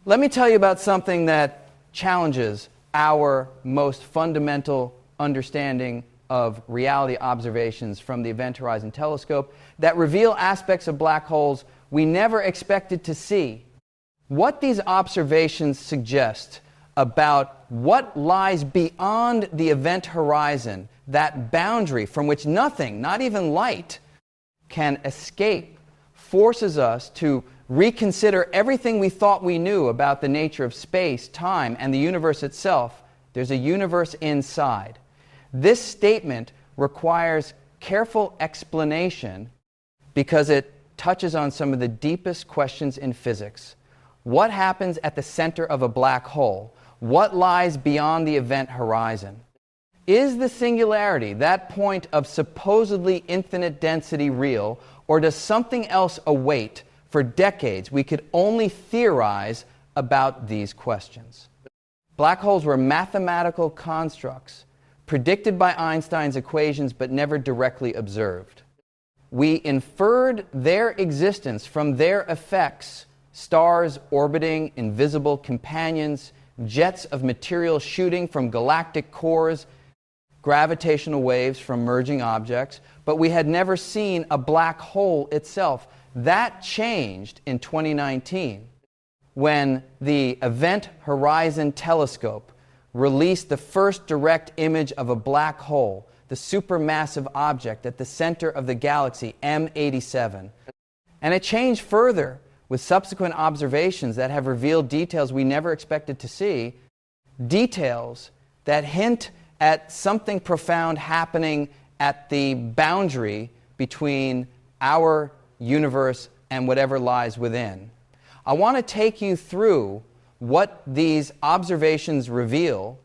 Let me tell you about something that challenges our most fundamental understanding of reality observations from the Event Horizon Telescope that reveal aspects of black holes we never expected to see. What these observations suggest about what lies beyond the event horizon, that boundary from which nothing, not even light, can escape, forces us to reconsider everything we thought we knew about the nature of space, time, and the universe itself. There's a universe inside. This statement requires careful explanation because it touches on some of the deepest questions in physics. What happens at the center of a black hole? What lies beyond the event horizon? Is the singularity, that point of supposedly infinite density, real, or does something else await? For decades, we could only theorize about these questions. Black holes were mathematical constructs predicted by Einstein's equations but never directly observed. We inferred their existence from their effects: stars orbiting, invisible companions, jets of material shooting from galactic cores, gravitational waves from merging objects, but we had never seen a black hole itself. That changed in 2019 when the Event Horizon Telescope released the first direct image of a black hole, the supermassive object at the center of the galaxy M87. And it changed further with subsequent observations that have revealed details we never expected to see, details that hint at something profound happening at the boundary between our universe and whatever lies within. I want to take you through what these observations reveal,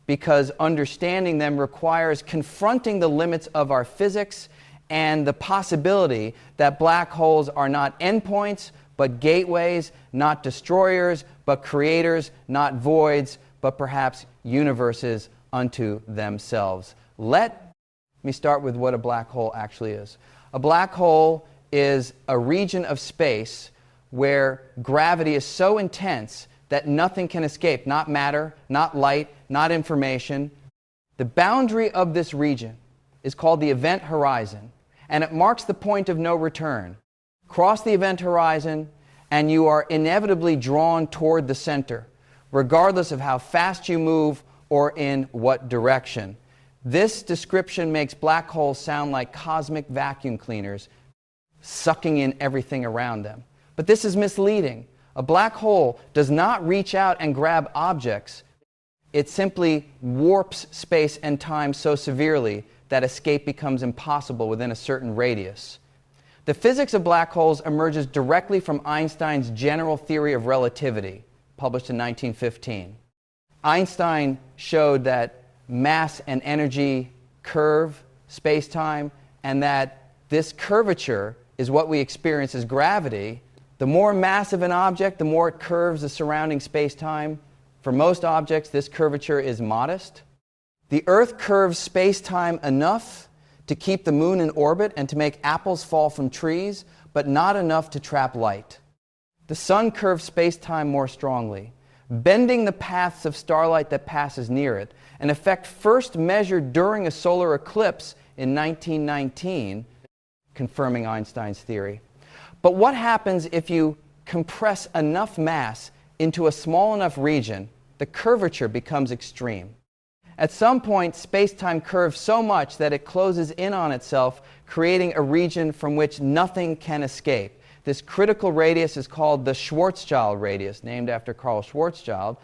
because understanding them requires confronting the limits of our physics and the possibility that black holes are not endpoints but gateways, not destroyers but creators, not voids but perhaps universes unto themselves. Let me start with what a black hole actually is. A black hole is a region of space where gravity is so intense that nothing can escape, not matter, not light, not information. The boundary of this region is called the event horizon, and it marks the point of no return. Cross the event horizon, and you are inevitably drawn toward the center, regardless of how fast you move or in what direction. This description makes black holes sound like cosmic vacuum cleaners, sucking in everything around them. But this is misleading. A black hole does not reach out and grab objects. It simply warps space and time so severely that escape becomes impossible within a certain radius. The physics of black holes emerges directly from Einstein's general theory of relativity, published in 1915. Einstein showed that mass and energy curve space-time, and that this curvature is what we experience as gravity. The more massive an object, the more it curves the surrounding space-time. For most objects, this curvature is modest. The Earth curves space-time enough to keep the moon in orbit and to make apples fall from trees, but not enough to trap light. The sun curves space-time more strongly, bending the paths of starlight that passes near it, an effect first measured during a solar eclipse in 1919, confirming Einstein's theory. But what happens if you compress enough mass into a small enough region? The curvature becomes extreme. At some point, space-time curves so much that it closes in on itself, creating a region from which nothing can escape. This critical radius is called the Schwarzschild radius, named after Carl Schwarzschild,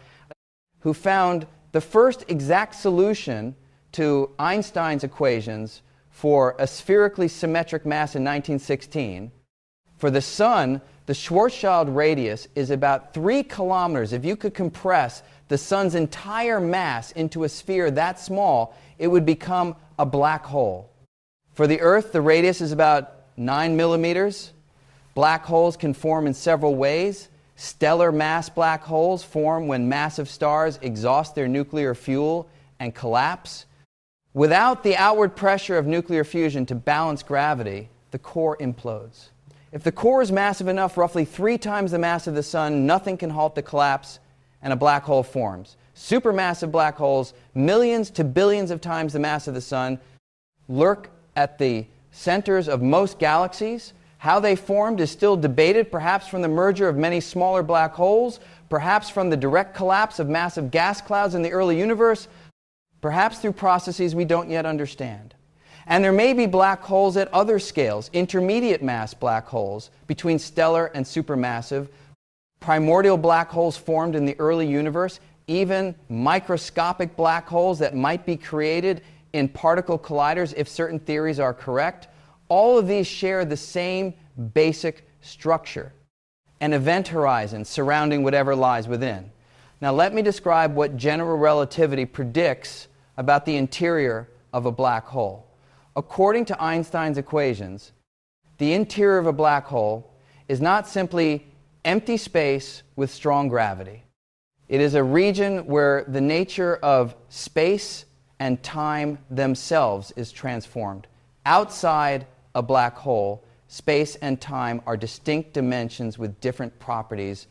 who found the first exact solution to Einstein's equations for a spherically symmetric mass in 1916. For the Sun, the Schwarzschild radius is about 3 kilometers. If you could compress the Sun's entire mass into a sphere that small, it would become a black hole. For the Earth, the radius is about 9 millimeters. Black holes can form in several ways. Stellar mass black holes form when massive stars exhaust their nuclear fuel and collapse. Without the outward pressure of nuclear fusion to balance gravity, the core implodes. If the core is massive enough, roughly 3 times the mass of the sun, nothing can halt the collapse, and a black hole forms. Supermassive black holes, millions to billions of times the mass of the sun, lurk at the centers of most galaxies. How they formed is still debated, perhaps from the merger of many smaller black holes, perhaps from the direct collapse of massive gas clouds in the early universe, perhaps through processes we don't yet understand. And there may be black holes at other scales, intermediate mass black holes between stellar and supermassive, primordial black holes formed in the early universe, even microscopic black holes that might be created in particle colliders if certain theories are correct. All of these share the same basic structure, an event horizon surrounding whatever lies within. Now let me describe what general relativity predicts about the interior of a black hole. According to Einstein's equations, the interior of a black hole is not simply empty space with strong gravity. It is a region where the nature of space and time themselves is transformed. Outside a black hole, space and time are distinct dimensions with different properties.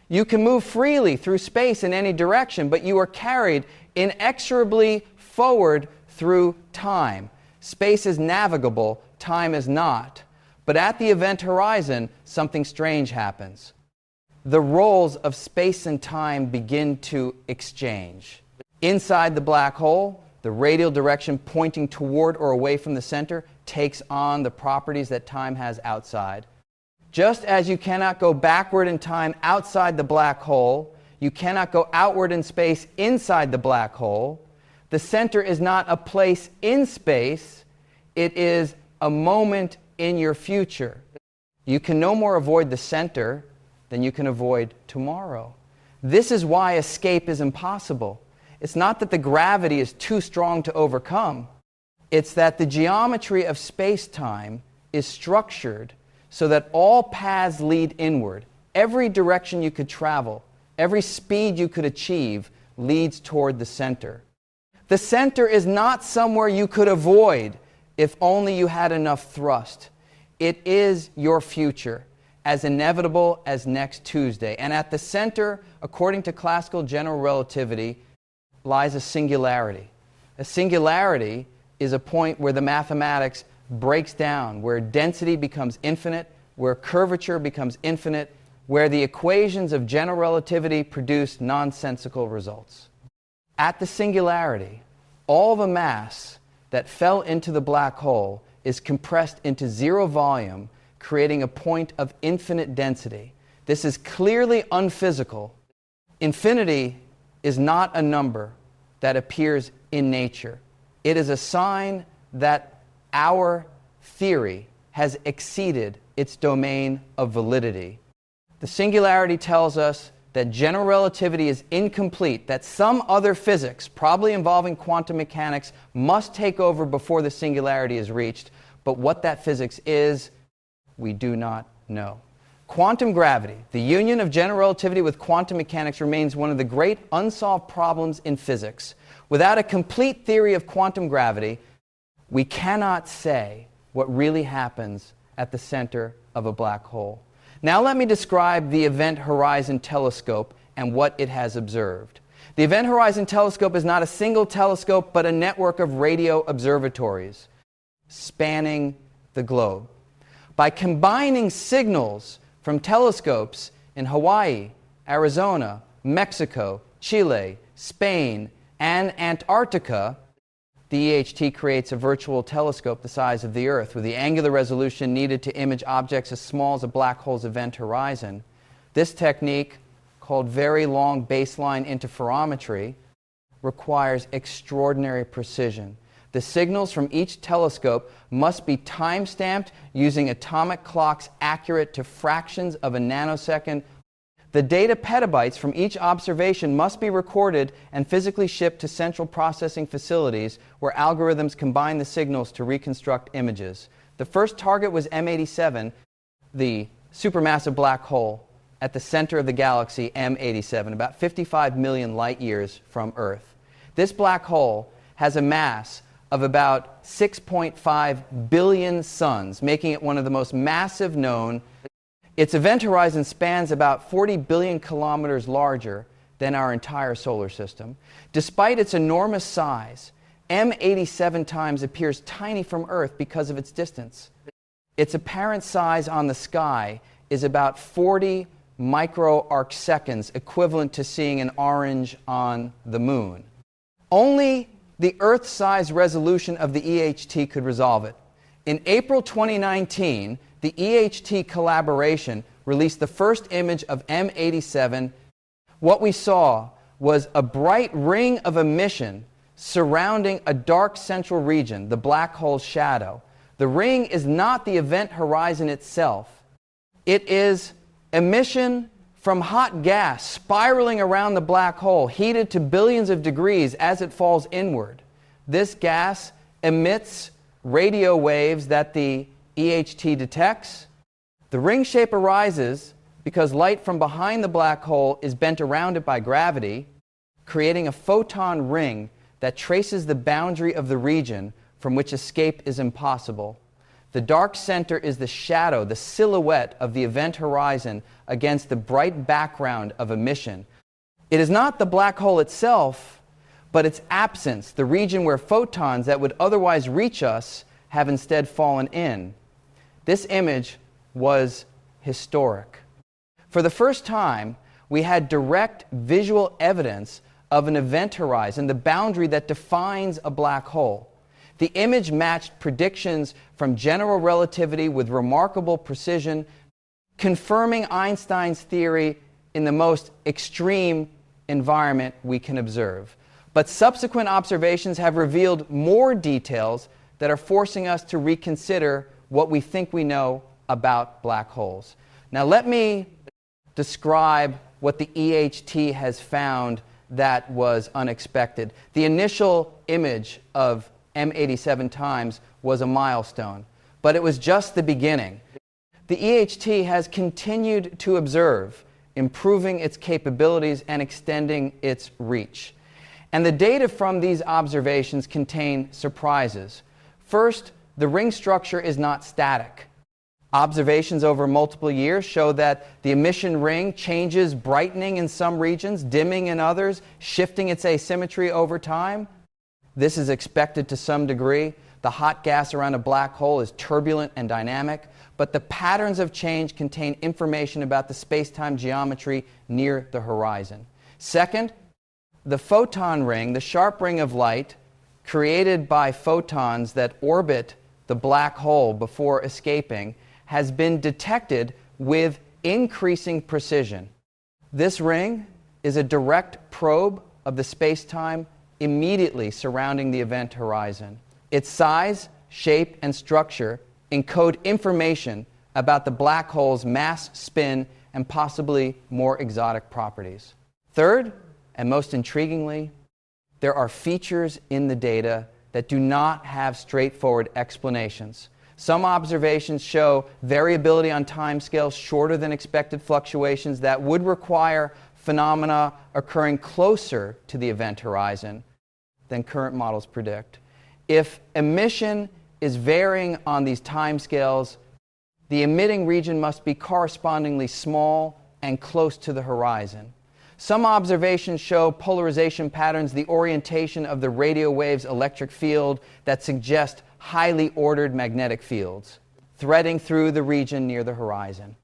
You can move freely through space in any direction, but you are carried inexorably forward through time. Space is navigable, time is not. But at the event horizon, something strange happens. The roles of space and time begin to exchange. Inside the black hole, the radial direction pointing toward or away from the center takes on the properties that time has outside. Just as you cannot go backward in time outside the black hole, you cannot go outward in space inside the black hole. The center is not a place in space, it is a moment in your future. You can no more avoid the center than you can avoid tomorrow. This is why escape is impossible. It's not that the gravity is too strong to overcome. It's that the geometry of space-time is structured so that all paths lead inward. Every direction you could travel, every speed you could achieve leads toward the center. The center is not somewhere you could avoid if only you had enough thrust. It is your future, as inevitable as next Tuesday. And at the center, according to classical general relativity, lies a singularity. A singularity is a point where the mathematics breaks down, where density becomes infinite, where curvature becomes infinite, where the equations of general relativity produce nonsensical results. At the singularity, all the mass that fell into the black hole is compressed into zero volume, creating a point of infinite density. This is clearly unphysical. Infinity is not a number that appears in nature. It is a sign that our theory has exceeded its domain of validity. The singularity tells us that general relativity is incomplete, that some other physics, probably involving quantum mechanics, must take over before the singularity is reached. But what that physics is, we do not know. Quantum gravity, the union of general relativity with quantum mechanics, remains one of the great unsolved problems in physics. Without a complete theory of quantum gravity, we cannot say what really happens at the center of a black hole. Now let me describe the Event Horizon Telescope and what it has observed. The Event Horizon Telescope is not a single telescope, but a network of radio observatories spanning the globe. By combining signals from telescopes in Hawaii, Arizona, Mexico, Chile, Spain, and Antarctica, the EHT creates a virtual telescope the size of the Earth with the angular resolution needed to image objects as small as a black hole's event horizon. This technique, called very long baseline interferometry, requires extraordinary precision. The signals from each telescope must be time-stamped using atomic clocks accurate to fractions of a nanosecond. The data petabytes from each observation must be recorded and physically shipped to central processing facilities where algorithms combine the signals to reconstruct images. The first target was M87, the supermassive black hole at the center of the galaxy M87, about 55 million light years from Earth. This black hole has a mass of about 6.5 billion suns, making it one of the most massive known. Its event horizon spans about 40 billion kilometers larger than our entire solar system. Despite its enormous size, M87 times appears tiny from Earth because of its distance. Its apparent size on the sky is about 40 microarcseconds, equivalent to seeing an orange on the moon. Only the Earth-size resolution of the EHT could resolve it. In April 2019, the EHT collaboration released the first image of M87. What we saw was a bright ring of emission surrounding a dark central region, the black hole's shadow. The ring is not the event horizon itself. It is emission from hot gas spiraling around the black hole, heated to billions of degrees as it falls inward. This gas emits radio waves that the EHT detects. The ring shape arises because light from behind the black hole is bent around it by gravity, creating a photon ring that traces the boundary of the region from which escape is impossible. The dark center is the shadow, the silhouette of the event horizon against the bright background of emission. It is not the black hole itself, but its absence, the region where photons that would otherwise reach us have instead fallen in. This image was historic. For the first time, we had direct visual evidence of an event horizon, the boundary that defines a black hole. The image matched predictions from general relativity with remarkable precision, confirming Einstein's theory in the most extreme environment we can observe. But subsequent observations have revealed more details that are forcing us to reconsider what we think we know about black holes. Now let me describe what the EHT has found that was unexpected. The initial image of M87 times was a milestone, but it was just the beginning. The EHT has continued to observe, improving its capabilities and extending its reach. And the data from these observations contain surprises. First, the ring structure is not static. Observations over multiple years show that the emission ring changes, brightening in some regions, dimming in others, shifting its asymmetry over time. This is expected to some degree. The hot gas around a black hole is turbulent and dynamic, but the patterns of change contain information about the space-time geometry near the horizon. Second, the photon ring, the sharp ring of light created by photons that orbit the black hole before escaping, has been detected with increasing precision. This ring is a direct probe of the space-time immediately surrounding the event horizon. Its size, shape, and structure encode information about the black hole's mass, spin, and possibly more exotic properties. Third, and most intriguingly, there are features in the data that do not have straightforward explanations. Some observations show variability on timescales shorter than expected fluctuations that would require phenomena occurring closer to the event horizon than current models predict. If emission is varying on these timescales, the emitting region must be correspondingly small and close to the horizon. Some observations show polarization patterns, the orientation of the radio wave's electric field, that suggest highly ordered magnetic fields threading through the region near the horizon.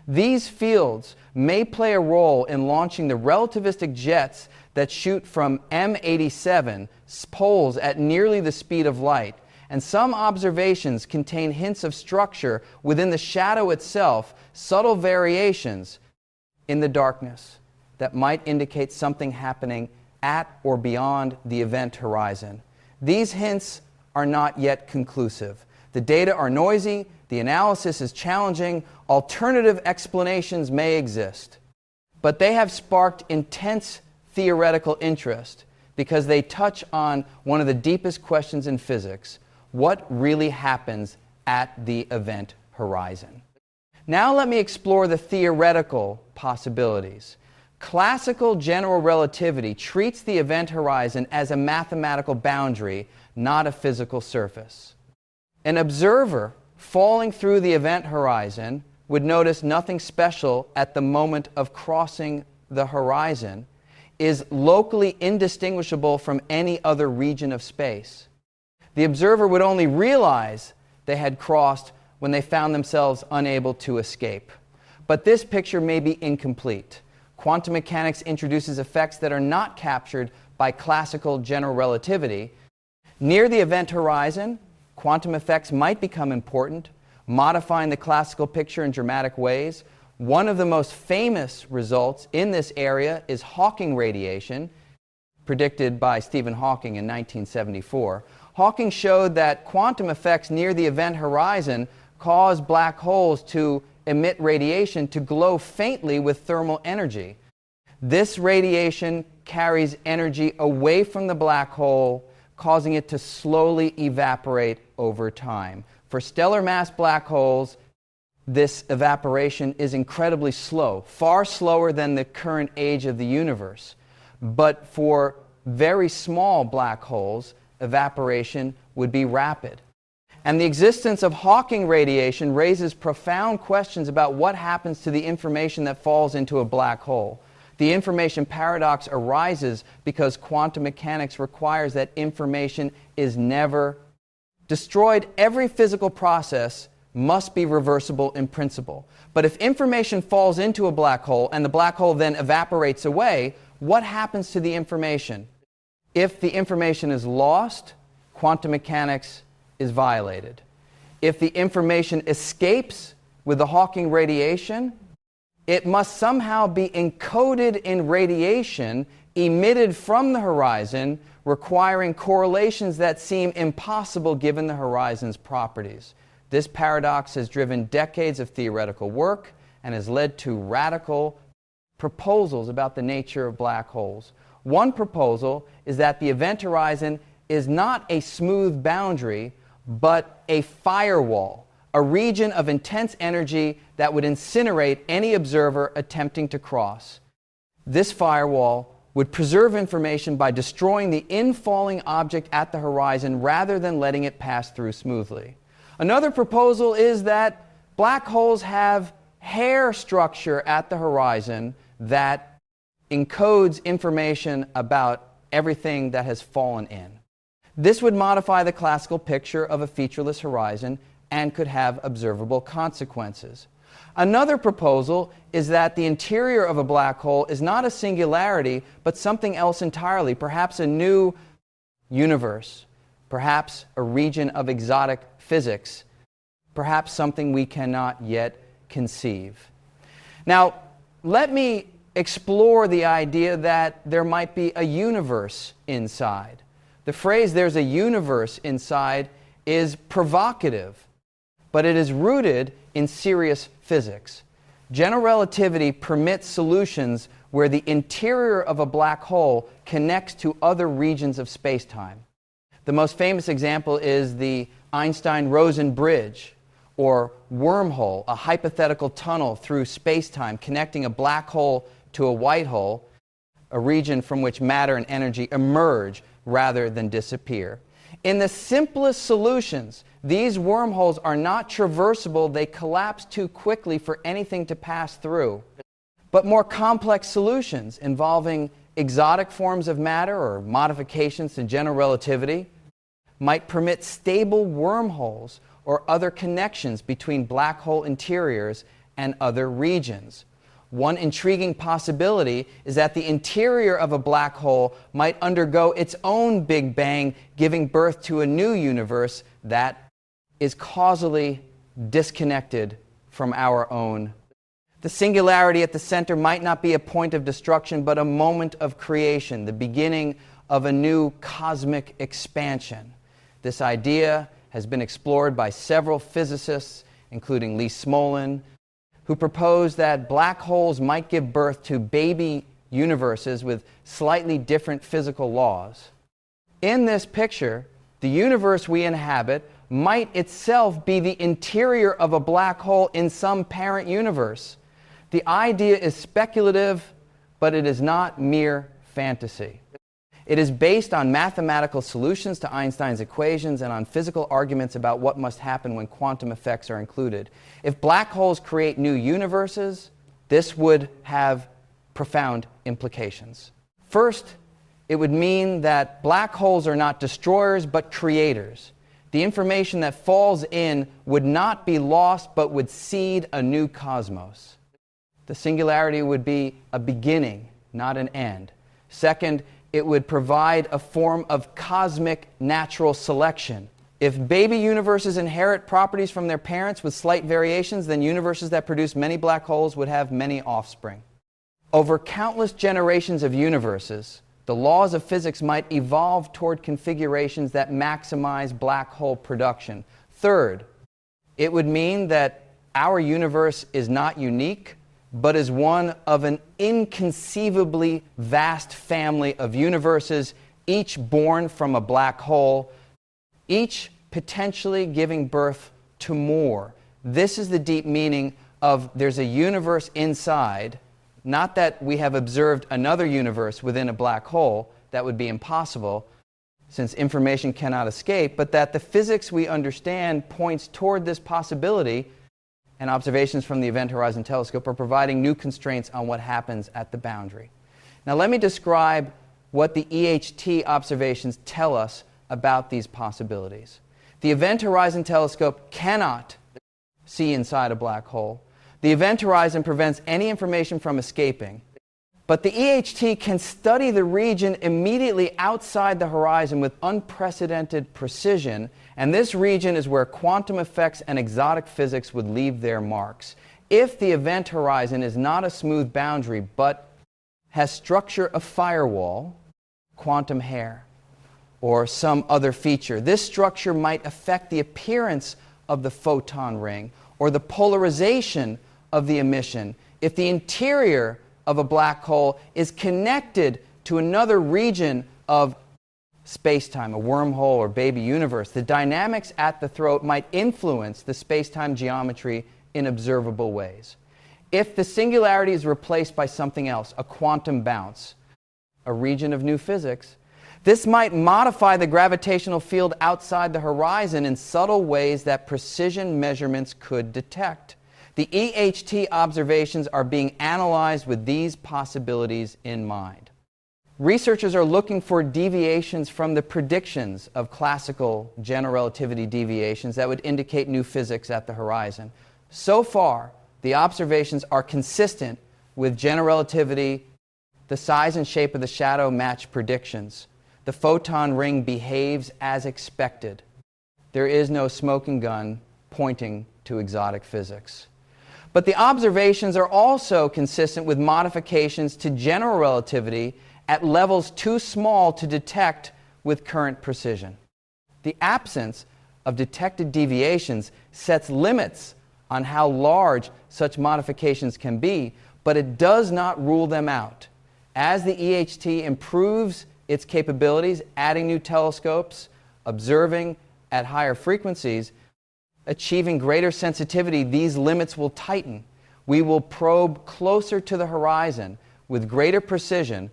These fields may play a role in launching the relativistic jets that shoot from M87 poles at nearly the speed of light. And some observations contain hints of structure within the shadow itself, subtle variations in the darkness that might indicate something happening at or beyond the event horizon. These hints are not yet conclusive. The data are noisy, the analysis is challenging, alternative explanations may exist. But they have sparked intense theoretical interest because they touch on one of the deepest questions in physics: what really happens at the event horizon? Now let me explore the theoretical possibilities. Classical general relativity treats the event horizon as a mathematical boundary not a physical surface. An observer falling through the event horizon would notice nothing special at the moment of crossing the horizon is locally indistinguishable from any other region of space. The observer would only realize they had crossed when they found themselves unable to escape. But this picture may be incomplete. Quantum mechanics introduces effects that are not captured by classical general relativity. Near the event horizon, quantum effects might become important, modifying the classical picture in dramatic ways. One of the most famous results in this area is Hawking radiation, predicted by Stephen Hawking in 1974. Hawking showed that quantum effects near the event horizon cause black holes to emit radiation to glow faintly with thermal energy. This radiation carries energy away from the black hole, causing it to slowly evaporate over time. For stellar mass black holes, this evaporation is incredibly slow, far slower than the current age of the universe. But for very small black holes, evaporation would be rapid. And the existence of Hawking radiation raises profound questions about what happens to the information that falls into a black hole. The information paradox arises because quantum mechanics requires that information is never destroyed. Every physical process must be reversible in principle. But if information falls into a black hole and the black hole then evaporates away, what happens to the information? If the information is lost, quantum mechanics is violated. If the information escapes with the Hawking radiation, it must somehow be encoded in radiation emitted from the horizon, requiring correlations that seem impossible given the horizon's properties. This paradox has driven decades of theoretical work and has led to radical proposals about the nature of black holes. One proposal is that the event horizon is not a smooth boundary, but a firewall, a region of intense energy that would incinerate any observer attempting to cross. This firewall would preserve information by destroying the infalling object at the horizon rather than letting it pass through smoothly. Another proposal is that black holes have hair structure at the horizon that encodes information about everything that has fallen in. This would modify the classical picture of a featureless horizon and could have observable consequences. Another proposal is that the interior of a black hole is not a singularity, but something else entirely, perhaps a new universe, perhaps a region of exotic physics, perhaps something we cannot yet conceive. Now, let me explore the idea that there might be a universe inside. The phrase "there's a universe inside" is provocative, but it is rooted in serious physics. General relativity permits solutions where the interior of a black hole connects to other regions of spacetime. The most famous example is the Einstein-Rosen bridge, or wormhole, a hypothetical tunnel through spacetime connecting a black hole to a white hole, a region from which matter and energy emerge rather than disappear. In the simplest solutions, these wormholes are not traversable. They collapse too quickly for anything to pass through. But more complex solutions involving exotic forms of matter or modifications to general relativity might permit stable wormholes or other connections between black hole interiors and other regions. One intriguing possibility is that the interior of a black hole might undergo its own Big Bang, giving birth to a new universe that is causally disconnected from our own. The singularity at the center might not be a point of destruction, but a moment of creation, the beginning of a new cosmic expansion. This idea has been explored by several physicists, including Lee Smolin, who proposed that black holes might give birth to baby universes with slightly different physical laws. In this picture, the universe we inhabit might itself be the interior of a black hole in some parent universe. The idea is speculative, but it is not mere fantasy. It is based on mathematical solutions to Einstein's equations and on physical arguments about what must happen when quantum effects are included. If black holes create new universes, this would have profound implications. First, it would mean that black holes are not destroyers but creators. The information that falls in would not be lost but would seed a new cosmos. The singularity would be a beginning, not an end. Second, it would provide a form of cosmic natural selection. If baby universes inherit properties from their parents with slight variations, then universes that produce many black holes would have many offspring. Over countless generations of universes, the laws of physics might evolve toward configurations that maximize black hole production. Third, it would mean that our universe is not unique, but is one of an inconceivably vast family of universes, each born from a black hole, each potentially giving birth to more. This is the deep meaning of there's a universe inside, not that we have observed another universe within a black hole. That would be impossible, since information cannot escape, but that the physics we understand points toward this possibility, and observations from the Event Horizon Telescope are providing new constraints on what happens at the boundary. Now let me describe what the EHT observations tell us about these possibilities. The Event Horizon Telescope cannot see inside a black hole. The event horizon prevents any information from escaping. But the EHT can study the region immediately outside the horizon with unprecedented precision, and this region is where quantum effects and exotic physics would leave their marks. If the event horizon is not a smooth boundary but has structure of firewall, quantum hair, or some other feature, this structure might affect the appearance of the photon ring or the polarization of the emission. If the interior of a black hole is connected to another region of spacetime, a wormhole or baby universe, the dynamics at the throat might influence the spacetime geometry in observable ways. If the singularity is replaced by something else, a quantum bounce, a region of new physics, this might modify the gravitational field outside the horizon in subtle ways that precision measurements could detect. The EHT observations are being analyzed with these possibilities in mind. Researchers are looking for deviations from the predictions of classical general relativity deviations that would indicate new physics at the horizon. So far, the observations are consistent with general relativity. The size and shape of the shadow match predictions. The photon ring behaves as expected. There is no smoking gun pointing to exotic physics. But the observations are also consistent with modifications to general relativity at levels too small to detect with current precision. The absence of detected deviations sets limits on how large such modifications can be, but it does not rule them out. As the EHT improves its capabilities, adding new telescopes, observing at higher frequencies, achieving greater sensitivity, these limits will tighten. We will probe closer to the horizon with greater precision,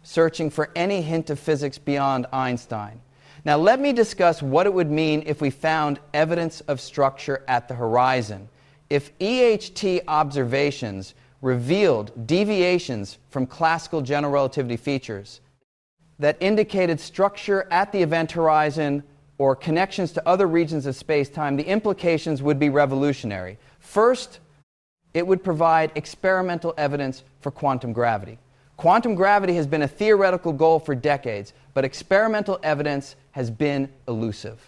searching for any hint of physics beyond Einstein. Now let me discuss what it would mean if we found evidence of structure at the horizon. If EHT observations revealed deviations from classical general relativity features that indicated structure at the event horizon or connections to other regions of space-time, the implications would be revolutionary. First, it would provide experimental evidence for quantum gravity. Quantum gravity has been a theoretical goal for decades, but experimental evidence has been elusive.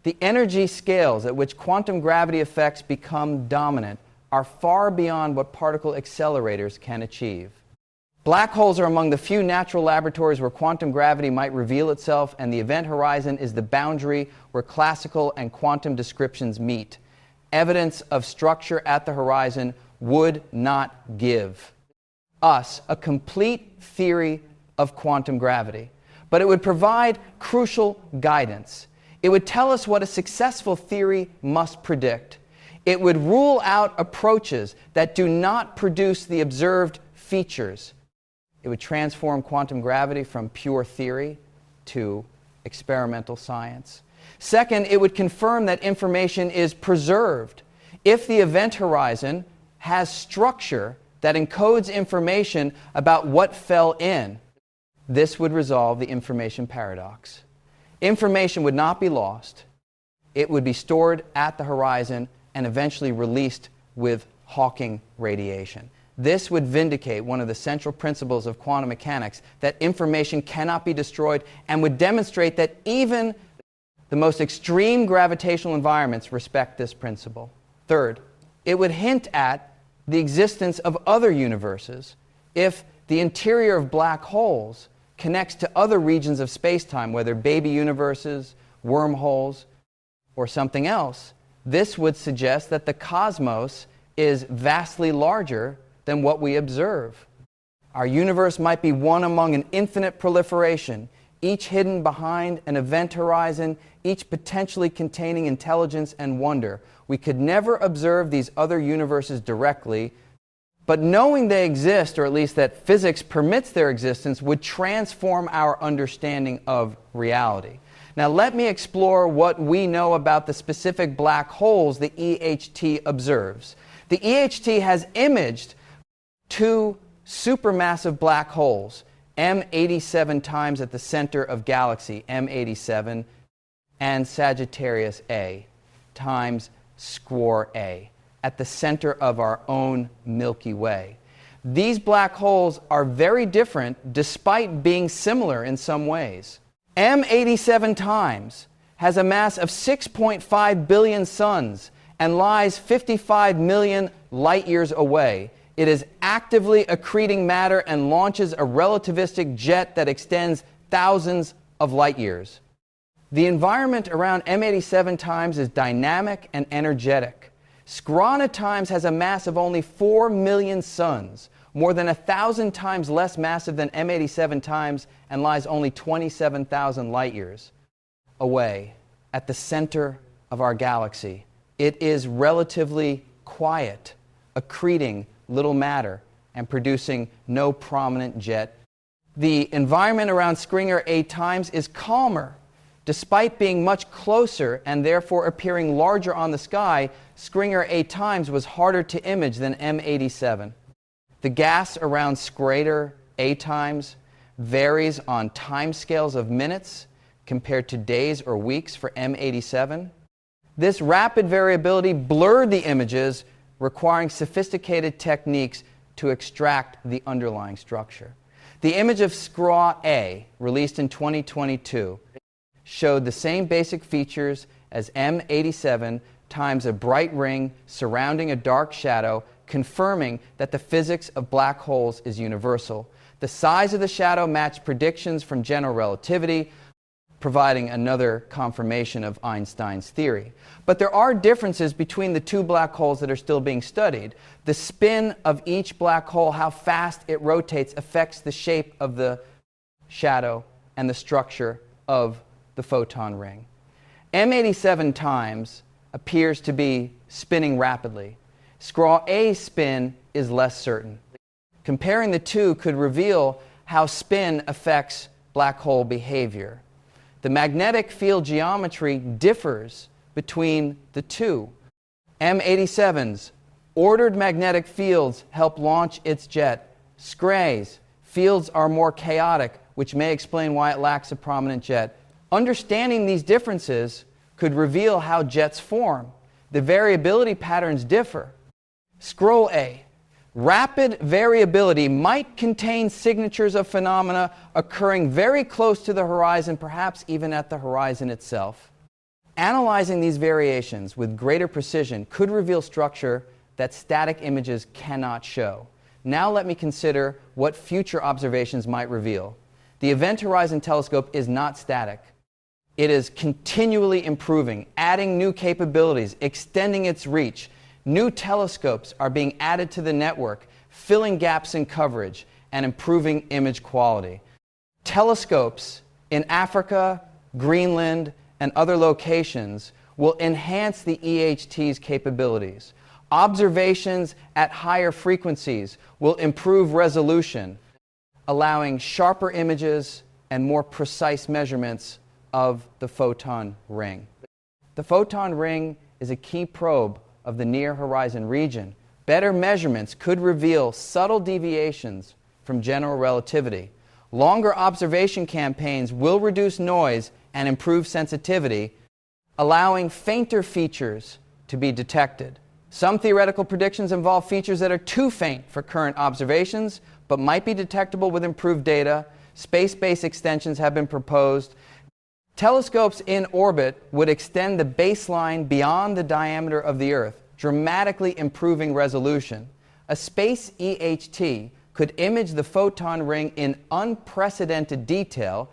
The energy scales at which quantum gravity effects become dominant are far beyond what particle accelerators can achieve. Black holes are among the few natural laboratories where quantum gravity might reveal itself, and the event horizon is the boundary where classical and quantum descriptions meet. Evidence of structure at the horizon would not give us a complete theory of quantum gravity, but it would provide crucial guidance. It would tell us what a successful theory must predict. It would rule out approaches that do not produce the observed features. It would transform quantum gravity from pure theory to experimental science. Second, it would confirm that information is preserved. If the event horizon has structure that encodes information about what fell in, this would resolve the information paradox. Information would not be lost. It would be stored at the horizon and eventually released with Hawking radiation. This would vindicate one of the central principles of quantum mechanics, that information cannot be destroyed, and would demonstrate that even the most extreme gravitational environments respect this principle. Third, it would hint at the existence of other universes if the interior of black holes connects to other regions of space-time, whether baby universes, wormholes, or something else. This would suggest that the cosmos is vastly larger than what we observe. Our universe might be one among an infinite proliferation, each hidden behind an event horizon, each potentially containing intelligence and wonder. We could never observe these other universes directly, but knowing they exist, or at least that physics permits their existence, would transform our understanding of reality. Now let me explore what we know about the specific black holes the EHT observes. The EHT has imaged two supermassive black holes, M87 times at the center of galaxy, M87, and Sagittarius A times Square A, at the center of our own Milky Way. These black holes are very different despite being similar in some ways. M87 times has a mass of 6.5 billion suns and lies 55 million light years away. It is actively accreting matter and launches a relativistic jet that extends thousands of light years. The environment around M87 times is dynamic and energetic. Square times has a mass of only 4 million suns, more than 1,000 times less massive than M87 times, and lies only 27,000 light years away at the center of our galaxy. It is relatively quiet, accreting little matter and producing no prominent jet. The environment around Square A times is calmer. Despite being much closer and therefore appearing larger on the sky, Square A times was harder to image than M87. The gas around Square A times varies on timescales of minutes compared to days or weeks for M87. This rapid variability blurred the images, requiring sophisticated techniques to extract the underlying structure. The image of Square A, released in 2022, showed the same basic features as M87 times a bright ring surrounding a dark shadow, confirming that the physics of black holes is universal. The size of the shadow matched predictions from general relativity, providing another confirmation of Einstein's theory. But there are differences between the two black holes that are still being studied. The spin of each black hole, how fast it rotates, affects the shape of the shadow and the structure of the photon ring. M87 times appears to be spinning rapidly. Square A's spin is less certain. Comparing the two could reveal how spin affects black hole behavior. The magnetic field geometry differs between the two. M87's ordered magnetic fields help launch its jet. Square's fields are more chaotic, which may explain why it lacks a prominent jet. Understanding these differences could reveal how jets form. The variability patterns differ. Square A. Rapid variability might contain signatures of phenomena occurring very close to the horizon, perhaps even at the horizon itself. Analyzing these variations with greater precision could reveal structure that static images cannot show. Now let me consider what future observations might reveal. The Event Horizon Telescope is not static. It is continually improving, adding new capabilities, extending its reach. New telescopes are being added to the network, filling gaps in coverage and improving image quality. Telescopes in Africa, Greenland, and other locations will enhance the EHT's capabilities. Observations at higher frequencies will improve resolution. allowing sharper images and more precise measurements of the photon ring. The photon ring is a key probe of the near-horizon region. Better measurements could reveal subtle deviations from general relativity. Longer observation campaigns will reduce noise and improve sensitivity, allowing fainter features to be detected. Some theoretical predictions involve features that are too faint for current observations, but might be detectable with improved data. Space-based extensions have been proposed. Telescopes in orbit would extend the baseline beyond the diameter of the Earth, dramatically improving resolution. A space EHT could image the photon ring in unprecedented detail,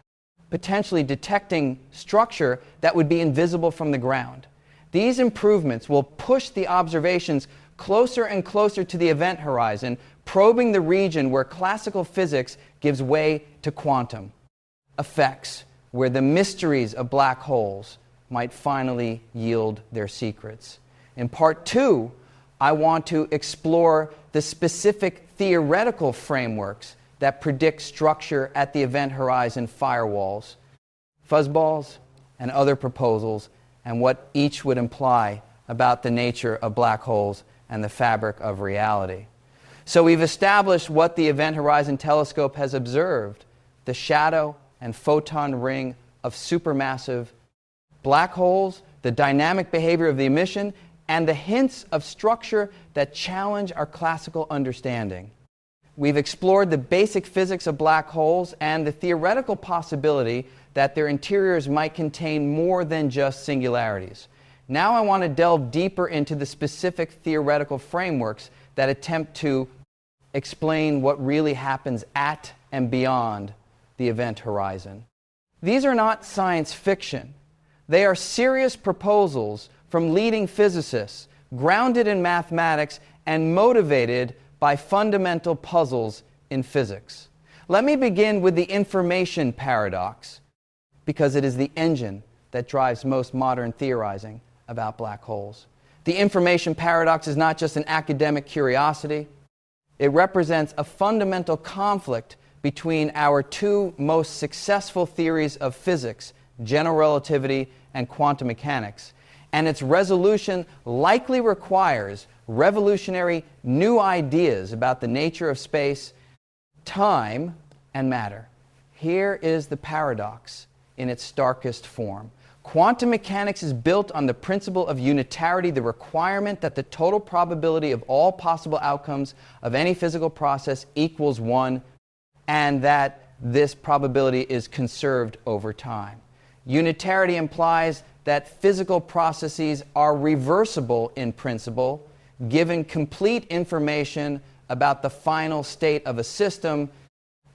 potentially detecting structure that would be invisible from the ground. These improvements will push the observations closer and closer to the event horizon, probing the region where classical physics gives way to quantum effects, where the mysteries of black holes might finally yield their secrets. In part 2, I want to explore the specific theoretical frameworks that predict structure at the event horizon firewalls, fuzzballs, and other proposals, and what each would imply about the nature of black holes and the fabric of reality. So we've established what the Event Horizon Telescope has observed: the shadow and photon ring of supermassive black holes, the dynamic behavior of the emission, and the hints of structure that challenge our classical understanding. We've explored the basic physics of black holes and the theoretical possibility that their interiors might contain more than just singularities. Now I want to delve deeper into the specific theoretical frameworks that attempt to explain what really happens at and beyond the event horizon. These are not science fiction. They are serious proposals from leading physicists, grounded in mathematics and motivated by fundamental puzzles in physics. Let me begin with the information paradox, because it is the engine that drives most modern theorizing about black holes. The information paradox is not just an academic curiosity. It represents a fundamental conflict between our two most successful theories of physics, general relativity and quantum mechanics, and its resolution likely requires revolutionary new ideas about the nature of space, time, and matter. Here is the paradox in its starkest form. Quantum mechanics is built on the principle of unitarity, the requirement that the total probability of all possible outcomes of any physical process equals 1, and that this probability is conserved over time. Unitarity implies that physical processes are reversible in principle. Given complete information about the final state of a system,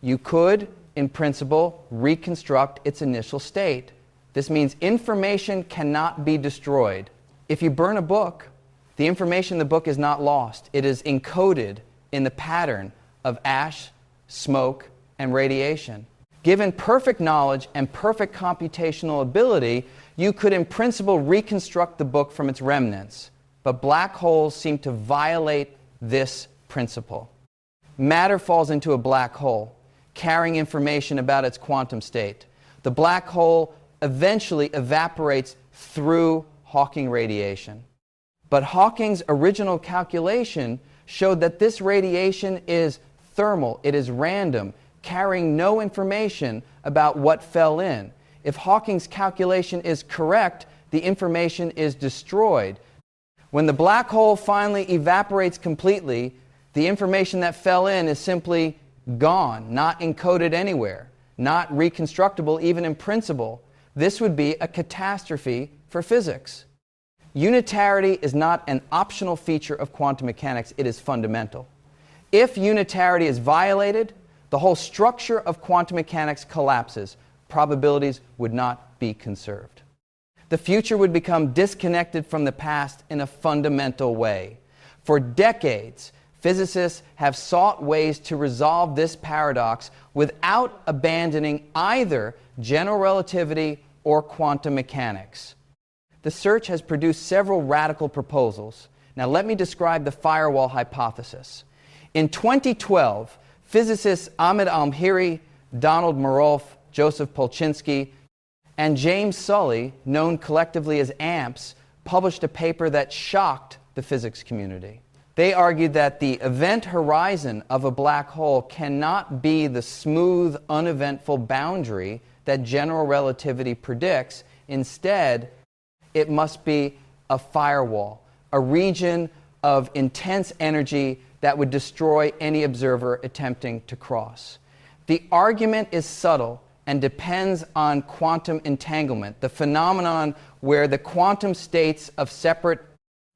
you could, in principle, reconstruct its initial state. This means information cannot be destroyed. If you burn a book, the information in the book is not lost. It is encoded in the pattern of ash, smoke, and radiation. Given perfect knowledge and perfect computational ability, you could in principle reconstruct the book from its remnants. But black holes seem to violate this principle. Matter falls into a black hole, carrying information about its quantum state. The black hole eventually evaporates through Hawking radiation. But Hawking's original calculation showed that this radiation is thermal, it is random, carrying no information about what fell in. If Hawking's calculation is correct, the information is destroyed. When the black hole finally evaporates completely, the information that fell in is simply gone, not encoded anywhere, not reconstructible even in principle. This would be a catastrophe for physics. Unitarity is not an optional feature of quantum mechanics, it is fundamental. If unitarity is violated, the whole structure of quantum mechanics collapses. Probabilities would not be conserved. The future would become disconnected from the past in a fundamental way. For decades, physicists have sought ways to resolve this paradox without abandoning either general relativity or quantum mechanics. The search has produced several radical proposals. Now let me describe the firewall hypothesis. In 2012, Physicists Ahmed Almhiri, Donald Marolf, Joseph Polchinski, and James Sully, known collectively as AMPS, published a paper that shocked the physics community. They argued that the event horizon of a black hole cannot be the smooth, uneventful boundary that general relativity predicts. Instead, it must be a firewall, a region of intense energy that would destroy any observer attempting to cross. The argument is subtle and depends on quantum entanglement, the phenomenon where the quantum states of separate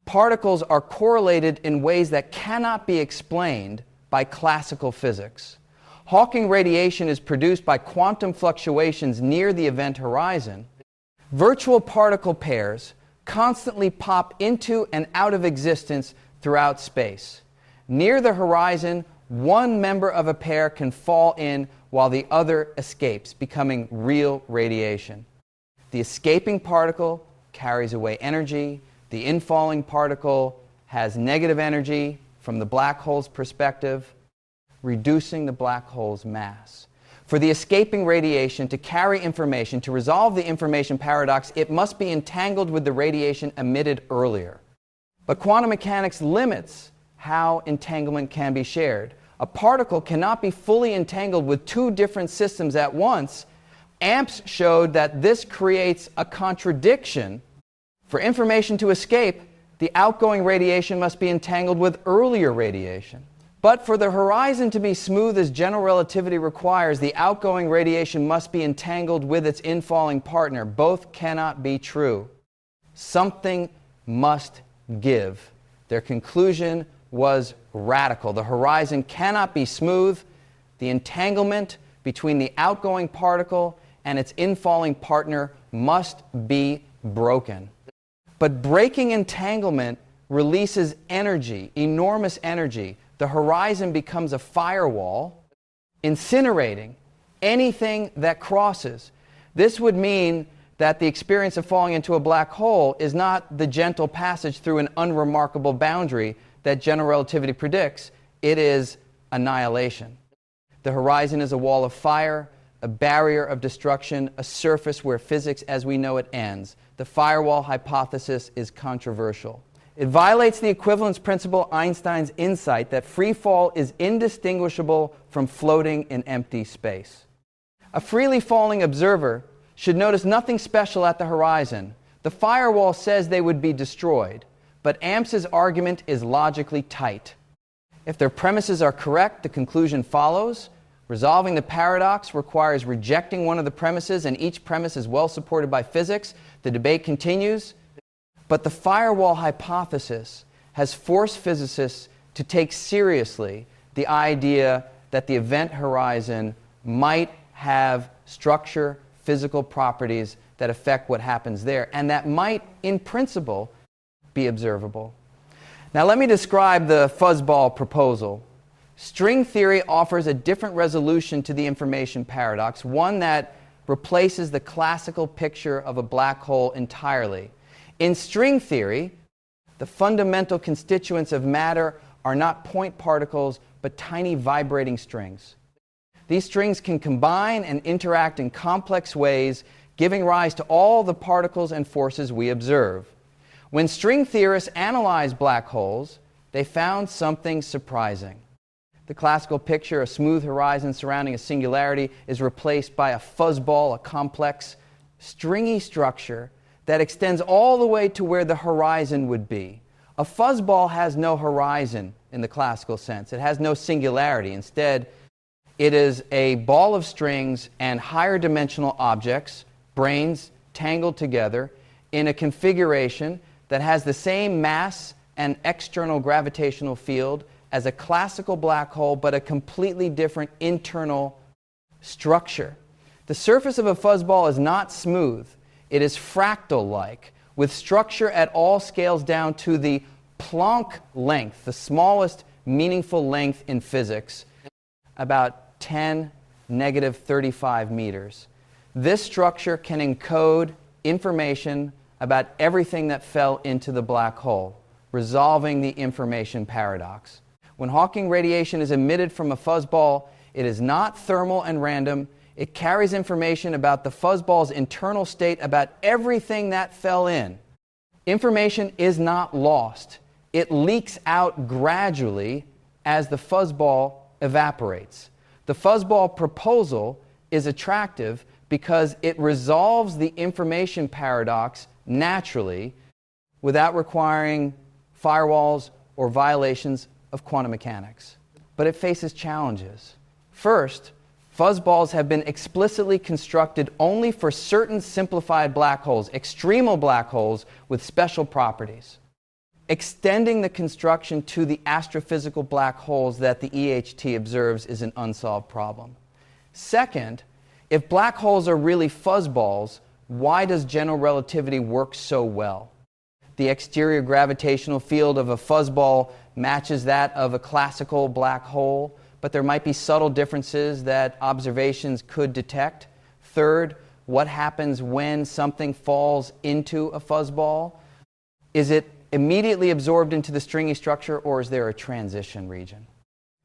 particles are correlated in ways that cannot be explained by classical physics. Hawking radiation is produced by quantum fluctuations near the event horizon. Virtual particle pairs constantly pop into and out of existence throughout space. Near the horizon, one member of a pair can fall in while the other escapes, becoming real radiation. The escaping particle carries away energy. The infalling particle has negative energy from the black hole's perspective, reducing the black hole's mass. For the escaping radiation to carry information, to resolve the information paradox, it must be entangled with the radiation emitted earlier. But quantum mechanics limits how entanglement can be shared. A particle cannot be fully entangled with two different systems at once. AMPS showed that this creates a contradiction. For information to escape, the outgoing radiation must be entangled with earlier radiation. But for the horizon to be smooth as general relativity requires, the outgoing radiation must be entangled with its infalling partner. Both cannot be true. Something must give. Their conclusion was radical. The horizon cannot be smooth. The entanglement between the outgoing particle and its infalling partner must be broken. But breaking entanglement releases energy, enormous energy. The horizon becomes a firewall, incinerating anything that crosses. This would mean that the experience of falling into a black hole is not the gentle passage through an unremarkable boundary that general relativity predicts. It is annihilation. The horizon is a wall of fire, a barrier of destruction, a surface where physics as we know it ends. The firewall hypothesis is controversial. It violates the equivalence principle, Einstein's insight that free fall is indistinguishable from floating in empty space. A freely falling observer should notice nothing special at the horizon. The firewall says they would be destroyed, but AMPS's argument is logically tight. If their premises are correct, the conclusion follows. Resolving the paradox requires rejecting one of the premises, and each premise is well supported by physics. The debate continues. But the firewall hypothesis has forced physicists to take seriously the idea that the event horizon might have structure, physical properties that affect what happens there, and that might, in principle, be observable. Now let me describe the fuzzball proposal. String theory offers a different resolution to the information paradox, one that replaces the classical picture of a black hole entirely. In string theory, the fundamental constituents of matter are not point particles, but tiny vibrating strings. These strings can combine and interact in complex ways, giving rise to all the particles and forces we observe. When string theorists analyzed black holes, they found something surprising. The classical picture, a smooth horizon surrounding a singularity, is replaced by a fuzzball, a complex, stringy structure that extends all the way to where the horizon would be. A fuzzball has no horizon in the classical sense. It has no singularity. Instead, it is a ball of strings and higher dimensional objects, brains, tangled together in a configuration that has the same mass and external gravitational field as a classical black hole, but a completely different internal structure. The surface of a fuzzball is not smooth. It is fractal-like, with structure at all scales down to the Planck length, the smallest meaningful length in physics, about 10⁻35 meters. This structure can encode information about everything that fell into the black hole, resolving the information paradox. When Hawking radiation is emitted from a fuzzball, it is not thermal and random. It carries information about the fuzzball's internal state, about everything that fell in. Information is not lost. It leaks out gradually as the fuzzball evaporates. The fuzzball proposal is attractive because it resolves the information paradox naturally without requiring firewalls or violations of quantum mechanics. But it faces challenges. First, fuzzballs have been explicitly constructed only for certain simplified black holes, extremal black holes with special properties. Extending the construction to the astrophysical black holes that the EHT observes is an unsolved problem. Second, if black holes are really fuzzballs, why does general relativity work so well? The exterior gravitational field of a fuzzball matches that of a classical black hole, but there might be subtle differences that observations could detect. Third, what happens when something falls into a fuzzball? Is it immediately absorbed into the stringy structure, or is there a transition region?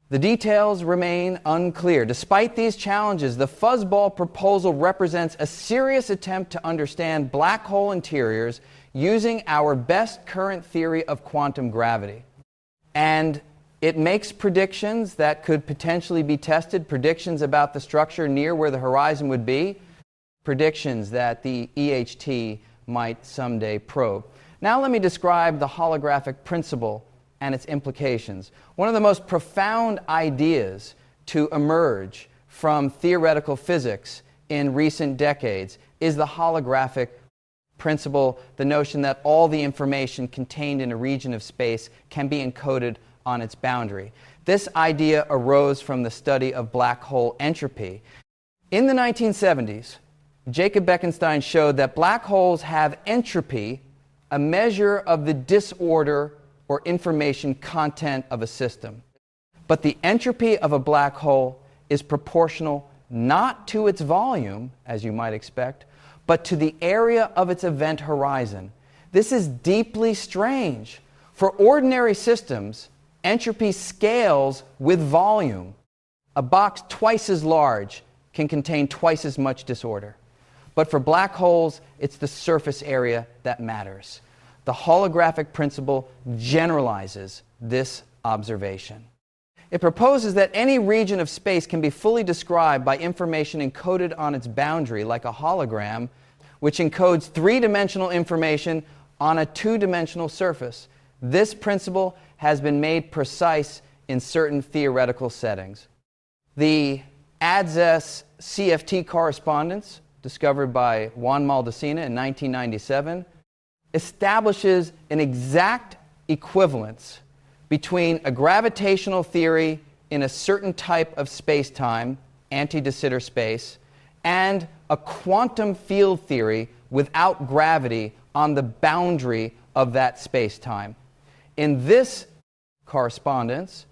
The details remain unclear. Despite these challenges, the fuzzball proposal represents a serious attempt to understand black hole interiors using our best current theory of quantum gravity. And it makes predictions that could potentially be tested, predictions about the structure near where the horizon would be, predictions that the EHT might someday probe. Now let me describe the holographic principle and its implications. One of the most profound ideas to emerge from theoretical physics in recent decades is the holographic principle, the notion that all the information contained in a region of space can be encoded on its boundary. This idea arose from the study of black hole entropy. In the 1970s, Jacob Bekenstein showed that black holes have entropy, a measure of the disorder or information content of a system. But the entropy of a black hole is proportional not to its volume, as you might expect, but to the area of its event horizon. This is deeply strange. For ordinary systems, entropy scales with volume. A box twice as large can contain twice as much disorder. But for black holes, it's the surface area that matters. The holographic principle generalizes this observation. It proposes that any region of space can be fully described by information encoded on its boundary, like a hologram, which encodes three-dimensional information on a two-dimensional surface. This principle has been made precise in certain theoretical settings. The ADSES CFT correspondence, discovered by Juan Maldacena in 1997, establishes an exact equivalence between a gravitational theory in a certain type of space-time, anti-de Sitter space, and a quantum field theory without gravity on the boundary of that space-time. In this correspondence,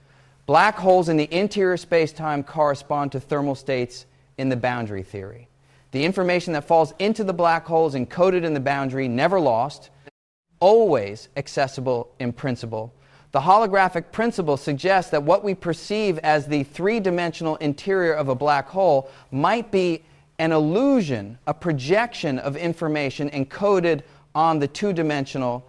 black holes in the interior space-time correspond to thermal states in the boundary theory. The information that falls into the black hole is encoded in the boundary, never lost, always accessible in principle. The holographic principle suggests that what we perceive as the three-dimensional interior of a black hole might be an illusion, a projection of information encoded on the two-dimensional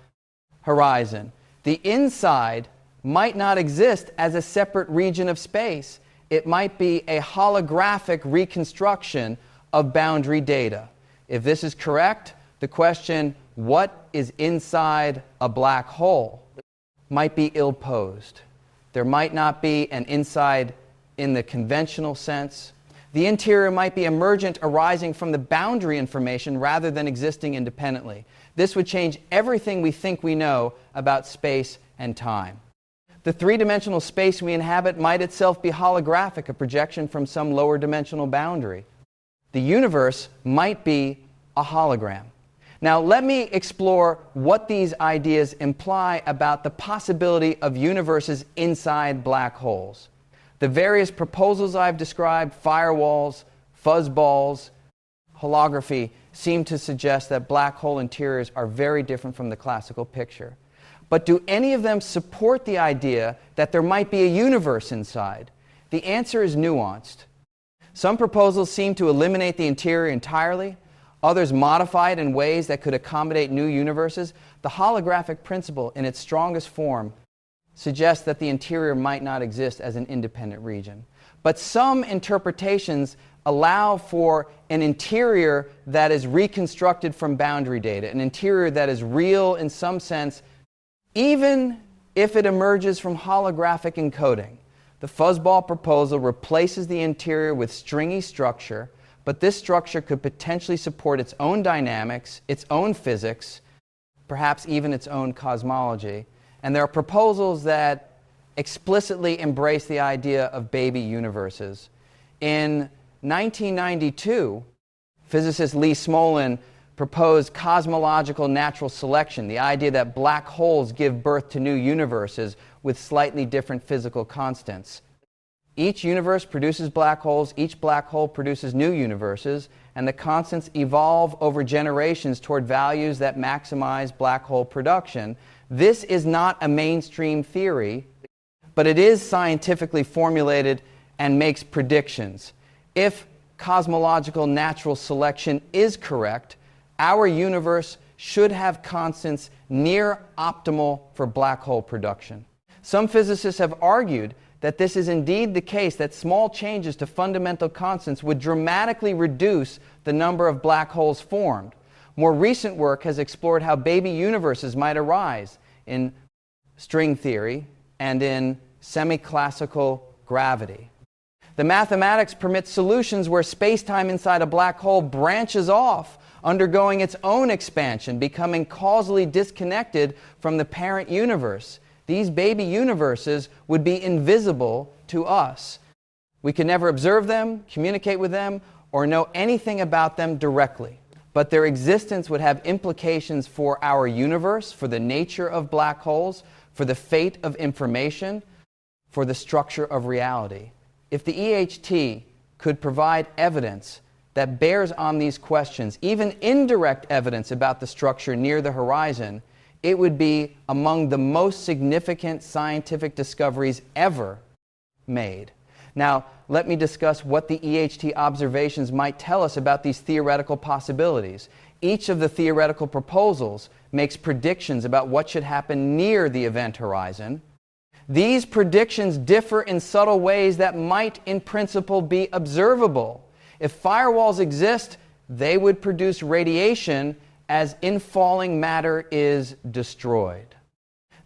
horizon. The inside might not exist as a separate region of space. It might be a holographic reconstruction of boundary data. If this is correct, the question, what is inside a black hole, might be ill-posed. There might not be an inside in the conventional sense. The interior might be emergent, arising from the boundary information rather than existing independently. This would change everything we think we know about space and time. The three-dimensional space we inhabit might itself be holographic, a projection from some lower dimensional boundary. The universe might be a hologram. Now, let me explore what these ideas imply about the possibility of universes inside black holes. The various proposals I've described, firewalls, fuzzballs, holography, seem to suggest that black hole interiors are very different from the classical picture. But do any of them support the idea that there might be a universe inside? The answer is nuanced. Some proposals seem to eliminate the interior entirely. Others modify it in ways that could accommodate new universes. The holographic principle, in its strongest form, suggests that the interior might not exist as an independent region. But some interpretations allow for an interior that is reconstructed from boundary data, an interior that is real in some sense, even if it emerges from holographic encoding. The fuzzball proposal replaces the interior with stringy structure, but this structure could potentially support its own dynamics, its own physics, perhaps even its own cosmology. And there are proposals that explicitly embrace the idea of baby universes. In 1992, physicist Lee Smolin proposed cosmological natural selection, the idea that black holes give birth to new universes with slightly different physical constants. Each universe produces black holes, each black hole produces new universes, and the constants evolve over generations toward values that maximize black hole production. This is not a mainstream theory, but it is scientifically formulated and makes predictions. If cosmological natural selection is correct, our universe should have constants near optimal for black hole production. Some physicists have argued that this is indeed the case, that small changes to fundamental constants would dramatically reduce the number of black holes formed. More recent work has explored how baby universes might arise in string theory and in semi-classical gravity. The mathematics permits solutions where space-time inside a black hole branches off, undergoing its own expansion, becoming causally disconnected from the parent universe. These baby universes would be invisible to us. We could never observe them, communicate with them, or know anything about them directly. But their existence would have implications for our universe, for the nature of black holes, for the fate of information, for the structure of reality. If the EHT could provide evidence that bears on these questions, even indirect evidence about the structure near the horizon, it would be among the most significant scientific discoveries ever made. Now, let me discuss what the EHT observations might tell us about these theoretical possibilities. Each of the theoretical proposals makes predictions about what should happen near the event horizon. These predictions differ in subtle ways that might, in principle, be observable. If firewalls exist, they would produce radiation as infalling matter is destroyed.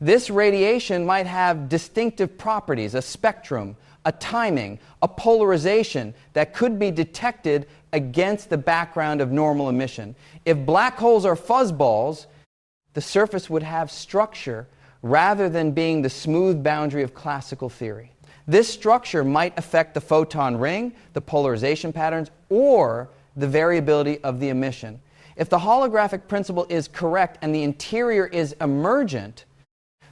This radiation might have distinctive properties, a spectrum, a timing, a polarization that could be detected against the background of normal emission. If black holes are fuzzballs, the surface would have structure rather than being the smooth boundary of classical theory. This structure might affect the photon ring, the polarization patterns, or the variability of the emission. If the holographic principle is correct and the interior is emergent,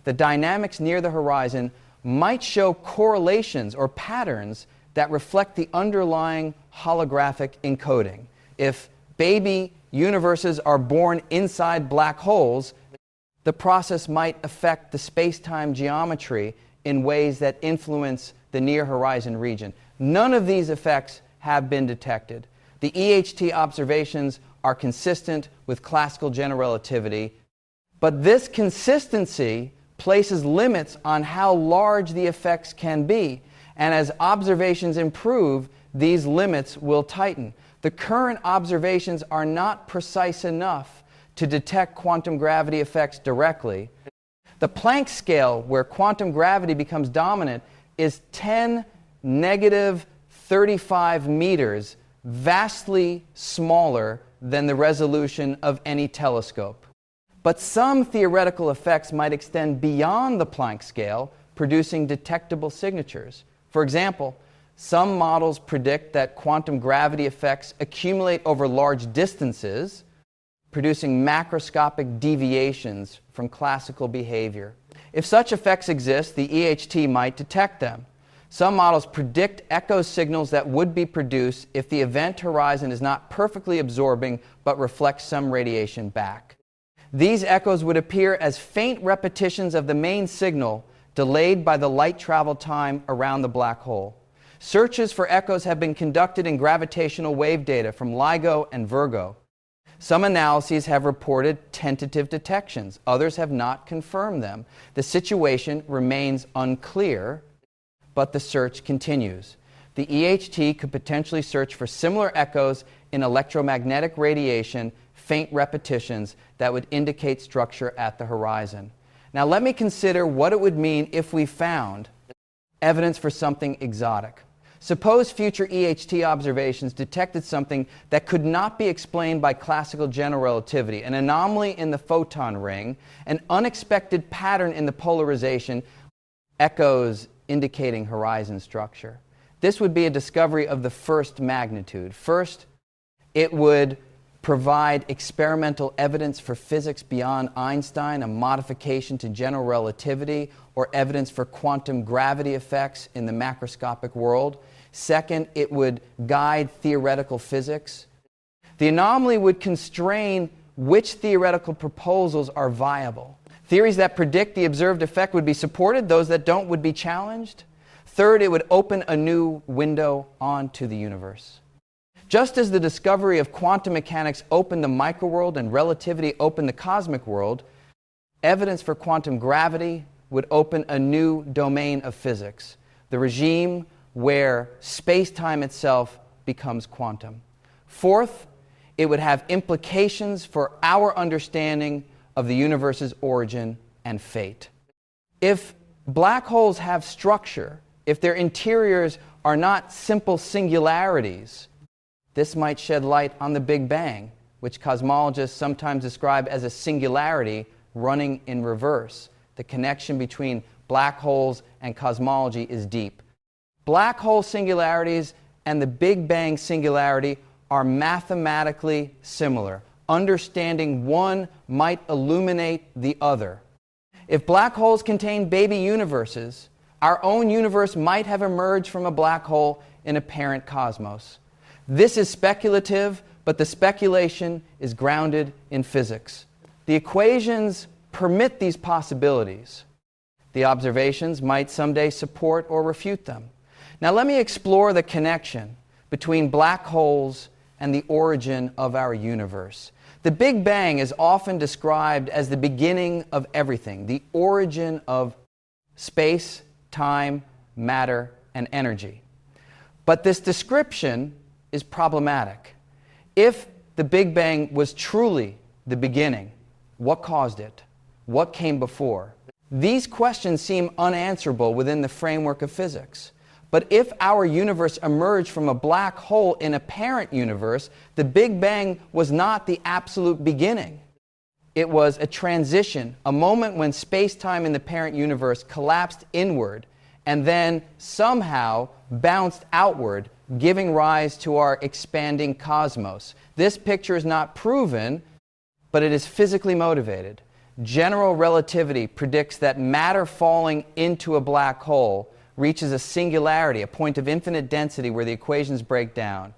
the dynamics near the horizon might show correlations or patterns that reflect the underlying holographic encoding. If baby universes are born inside black holes, the process might affect the space-time geometry in ways that influence the near-horizon region. None of these effects have been detected. The EHT observations are consistent with classical general relativity, but this consistency places limits on how large the effects can be, and as observations improve, these limits will tighten. The current observations are not precise enough to detect quantum gravity effects directly. The Planck scale, where quantum gravity becomes dominant, is 10⁻⁵ meters, vastly smaller than the resolution of any telescope. But some theoretical effects might extend beyond the Planck scale, producing detectable signatures. For example, some models predict that quantum gravity effects accumulate over large distances, producing macroscopic deviations from classical behavior. If such effects exist, the EHT might detect them. Some models predict echo signals that would be produced if the event horizon is not perfectly absorbing but reflects some radiation back. These echoes would appear as faint repetitions of the main signal delayed by the light travel time around the black hole. Searches for echoes have been conducted in gravitational wave data from LIGO and Virgo. Some analyses have reported tentative detections. Others have not confirmed them. The situation remains unclear, but the search continues. The EHT could potentially search for similar echoes in electromagnetic radiation, faint repetitions that would indicate structure at the horizon. Now let me consider what it would mean if we found evidence for something exotic. Suppose future EHT observations detected something that could not be explained by classical general relativity, an anomaly in the photon ring, an unexpected pattern in the polarization, echoes indicating horizon structure. This would be a discovery of the first magnitude. First, it would provide experimental evidence for physics beyond Einstein, a modification to general relativity, or evidence for quantum gravity effects in the macroscopic world. Second, it would guide theoretical physics. The anomaly would constrain which theoretical proposals are viable. Theories that predict the observed effect would be supported, those that don't would be challenged. Third, it would open a new window onto the universe. Just as the discovery of quantum mechanics opened the microworld and relativity opened the cosmic world, evidence for quantum gravity would open a new domain of physics, the regime where space-time itself becomes quantum. Fourth, it would have implications for our understanding of the universe's origin and fate. If black holes have structure, if their interiors are not simple singularities, this might shed light on the Big Bang, which cosmologists sometimes describe as a singularity running in reverse. The connection between black holes and cosmology is deep. Black hole singularities and the Big Bang singularity are mathematically similar. Understanding one might illuminate the other. If black holes contain baby universes, our own universe might have emerged from a black hole in a parent cosmos. This is speculative, but the speculation is grounded in physics. The equations permit these possibilities. The observations might someday support or refute them. Now let me explore the connection between black holes and the origin of our universe. The Big Bang is often described as the beginning of everything, the origin of space, time, matter, and energy. But this description is problematic. If the Big Bang was truly the beginning, what caused it? What came before? These questions seem unanswerable within the framework of physics. But if our universe emerged from a black hole in a parent universe, the Big Bang was not the absolute beginning. It was a transition, a moment when space-time in the parent universe collapsed inward and then somehow bounced outward, giving rise to our expanding cosmos. This picture is not proven, but it is physically motivated. General relativity predicts that matter falling into a black hole reaches a singularity, a point of infinite density where the equations break down.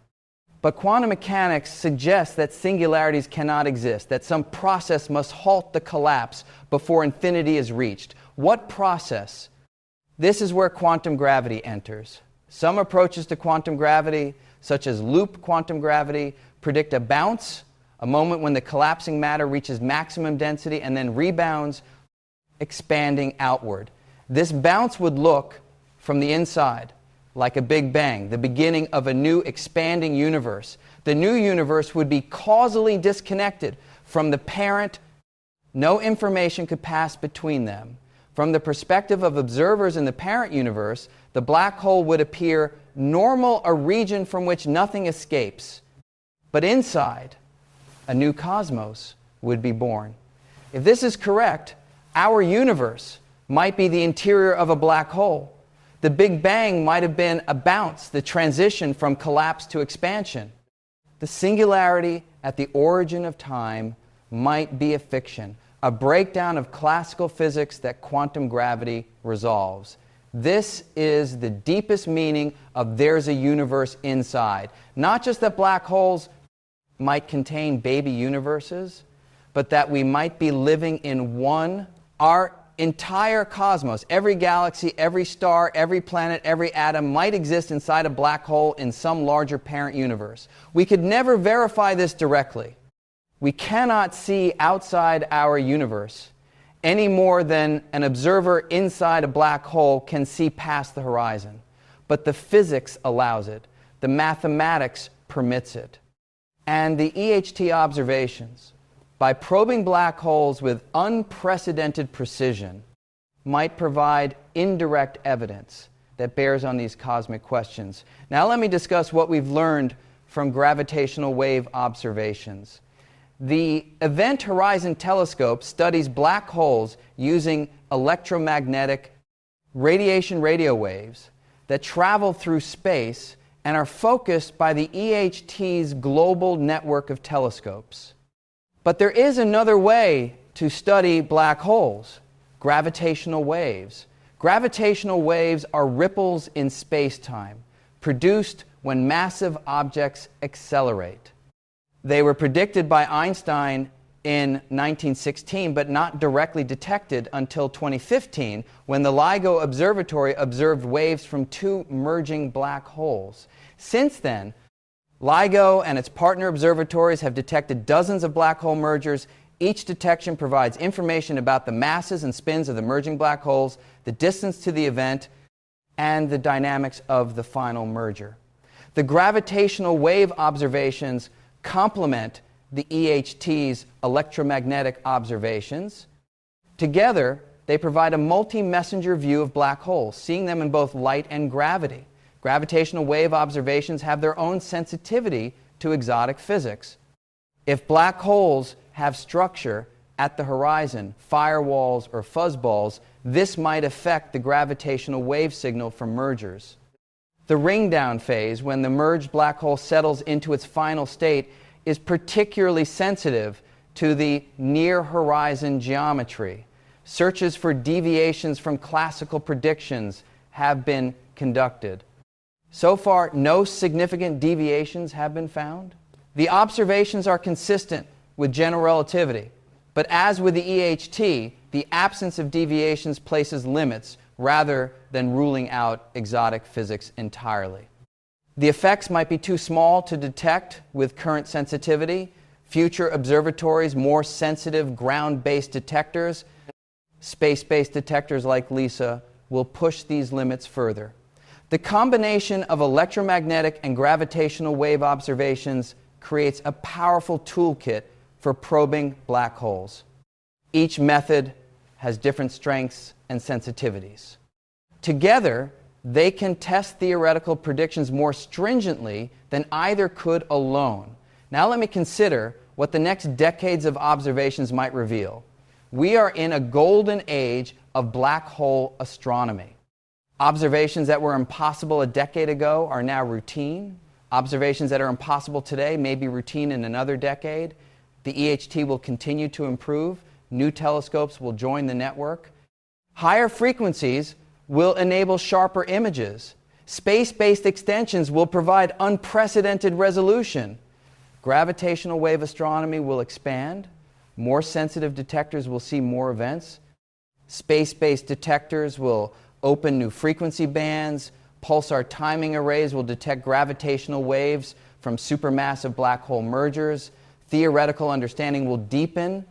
But quantum mechanics suggests that singularities cannot exist, that some process must halt the collapse before infinity is reached. What process? This is where quantum gravity enters. Some approaches to quantum gravity, such as loop quantum gravity, predict a bounce, a moment when the collapsing matter reaches maximum density and then rebounds, expanding outward. This bounce would look from the inside like a Big Bang, the beginning of a new expanding universe. The new universe would be causally disconnected from the parent. No information could pass between them. From the perspective of observers in the parent universe, the black hole would appear normal, a region from which nothing escapes. But inside, a new cosmos would be born. If this is correct, our universe might be the interior of a black hole. The Big Bang might have been a bounce, the transition from collapse to expansion. The singularity at the origin of time might be a fiction, a breakdown of classical physics that quantum gravity resolves. This is the deepest meaning of there's a universe inside. Not just that black holes might contain baby universes, but that we might be living in one. Our entire cosmos, every galaxy, every star, every planet, every atom might exist inside a black hole in some larger parent universe. We could never verify this directly. We cannot see outside our universe any more than an observer inside a black hole can see past the horizon. But the physics allows it. The mathematics permits it. And the EHT observations, by probing black holes with unprecedented precision, might provide indirect evidence that bears on these cosmic questions. Now let me discuss what we've learned from gravitational wave observations. The Event Horizon Telescope studies black holes using electromagnetic radiation radio waves that travel through space and are focused by the EHT's global network of telescopes. But there is another way to study black holes: gravitational waves. Gravitational waves are ripples in space-time, produced when massive objects accelerate. They were predicted by Einstein in 1916, but not directly detected until 2015, when the LIGO Observatory observed waves from two merging black holes. Since then, LIGO and its partner observatories have detected dozens of black hole mergers. Each detection provides information about the masses and spins of the merging black holes, the distance to the event, and the dynamics of the final merger. The gravitational wave observations complement the EHT's electromagnetic observations. Together, they provide a multi-messenger view of black holes, seeing them in both light and gravity. Gravitational wave observations have their own sensitivity to exotic physics. If black holes have structure at the horizon, firewalls or fuzzballs, this might affect the gravitational wave signal from mergers. The ring-down phase, when the merged black hole settles into its final state, is particularly sensitive to the near-horizon geometry. Searches for deviations from classical predictions have been conducted. So far, no significant deviations have been found. The observations are consistent with general relativity, but as with the EHT, the absence of deviations places limits rather than ruling out exotic physics entirely. The effects might be too small to detect with current sensitivity. Future observatories, more sensitive ground-based detectors, space-based detectors like LISA, will push these limits further. The combination of electromagnetic and gravitational wave observations creates a powerful toolkit for probing black holes. Each method has different strengths and sensitivities. Together, they can test theoretical predictions more stringently than either could alone. Now let me consider what the next decades of observations might reveal. We are in a golden age of black hole astronomy. Observations that were impossible a decade ago are now routine. Observations that are impossible today may be routine in another decade. The EHT will continue to improve. New telescopes will join the network. Higher frequencies will enable sharper images. Space-based extensions will provide unprecedented resolution. Gravitational wave astronomy will expand. More sensitive detectors will see more events. Space-based detectors will open new frequency bands. Pulsar timing arrays will detect gravitational waves from supermassive black hole mergers. Theoretical understanding will deepen.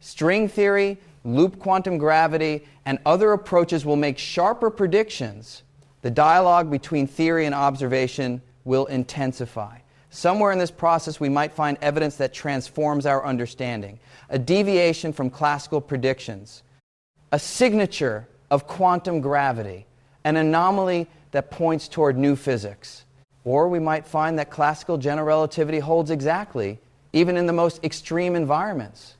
String theory, loop quantum gravity, and other approaches will make sharper predictions. The dialogue between theory and observation will intensify. Somewhere in this process, we might find evidence that transforms our understanding, a deviation from classical predictions, a signature of quantum gravity, an anomaly that points toward new physics. Or we might find that classical general relativity holds exactly, even in the most extreme environments.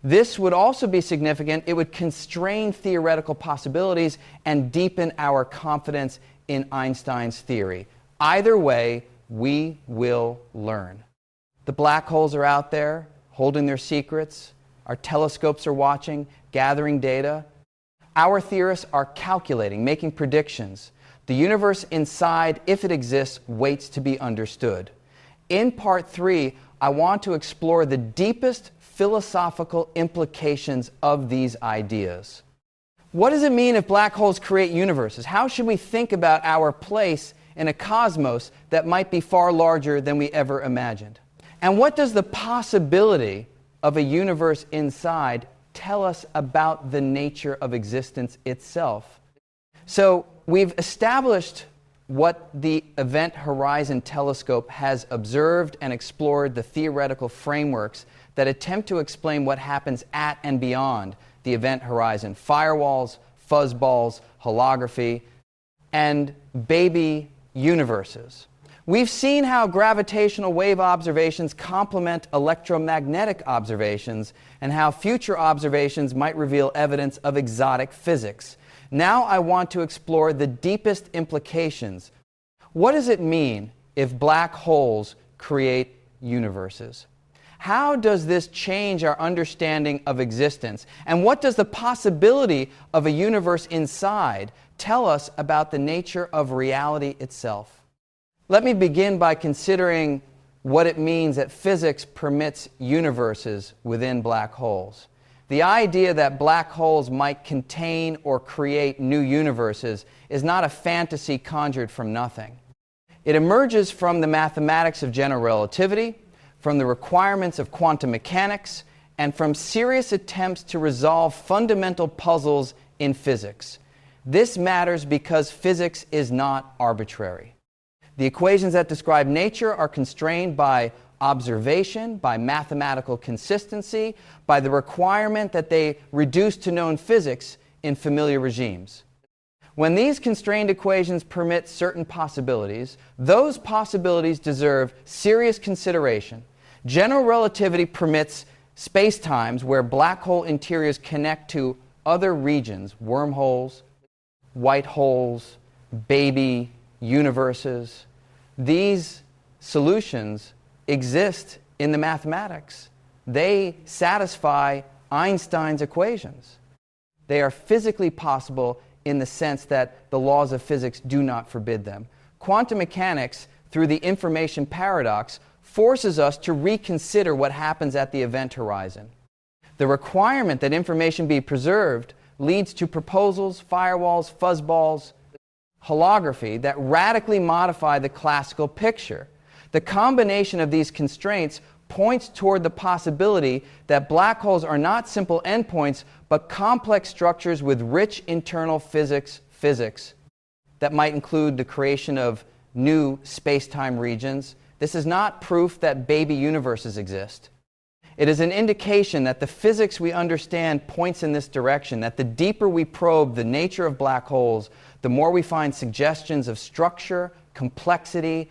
This would also be significant. It would constrain theoretical possibilities and deepen our confidence in Einstein's theory. Either way, we will learn. The black holes are out there, holding their secrets. Our telescopes are watching, gathering data. Our theorists are calculating, making predictions. The universe inside, if it exists, waits to be understood. In part 3, I want to explore the deepest philosophical implications of these ideas. What does it mean if black holes create universes? How should we think about our place in a cosmos that might be far larger than we ever imagined? And what does the possibility of a universe inside tell us about the nature of existence itself? So we've established what the Event Horizon Telescope has observed and explored the theoretical frameworks that attempt to explain what happens at and beyond the event horizon: firewalls, fuzzballs, holography, and baby universes. We've seen how gravitational wave observations complement electromagnetic observations and how future observations might reveal evidence of exotic physics. Now I want to explore the deepest implications. What does it mean if black holes create universes? How does this change our understanding of existence? And what does the possibility of a universe inside tell us about the nature of reality itself? Let me begin by considering what it means that physics permits universes within black holes. The idea that black holes might contain or create new universes is not a fantasy conjured from nothing. It emerges from the mathematics of general relativity, from the requirements of quantum mechanics, and from serious attempts to resolve fundamental puzzles in physics. This matters because physics is not arbitrary. The equations that describe nature are constrained by observation, by mathematical consistency, by the requirement that they reduce to known physics in familiar regimes. When these constrained equations permit certain possibilities, those possibilities deserve serious consideration. General relativity permits spacetimes where black hole interiors connect to other regions: wormholes, white holes, baby universes. These solutions exist in the mathematics. They satisfy Einstein's equations. They are physically possible in the sense that the laws of physics do not forbid them. Quantum mechanics, through the information paradox, forces us to reconsider what happens at the event horizon. The requirement that information be preserved leads to proposals, firewalls, fuzzballs, holography that radically modify the classical picture. The combination of these constraints points toward the possibility that black holes are not simple endpoints, but complex structures with rich internal physics that might include the creation of new space-time regions. This is not proof that baby universes exist. It is an indication that the physics we understand points in this direction, that the deeper we probe the nature of black holes, the more we find suggestions of structure, complexity,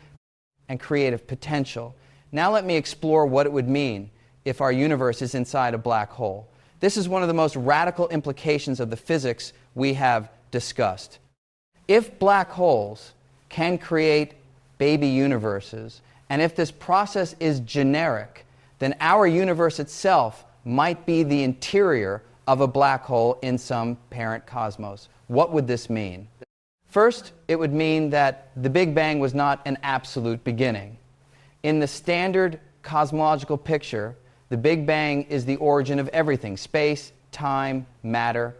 and creative potential. Now let me explore what it would mean if our universe is inside a black hole. This is one of the most radical implications of the physics we have discussed. If black holes can create baby universes, and if this process is generic, then our universe itself might be the interior of a black hole in some parent cosmos. What would this mean? First, it would mean that the Big Bang was not an absolute beginning. In the standard cosmological picture, the Big Bang is the origin of everything: space, time, matter,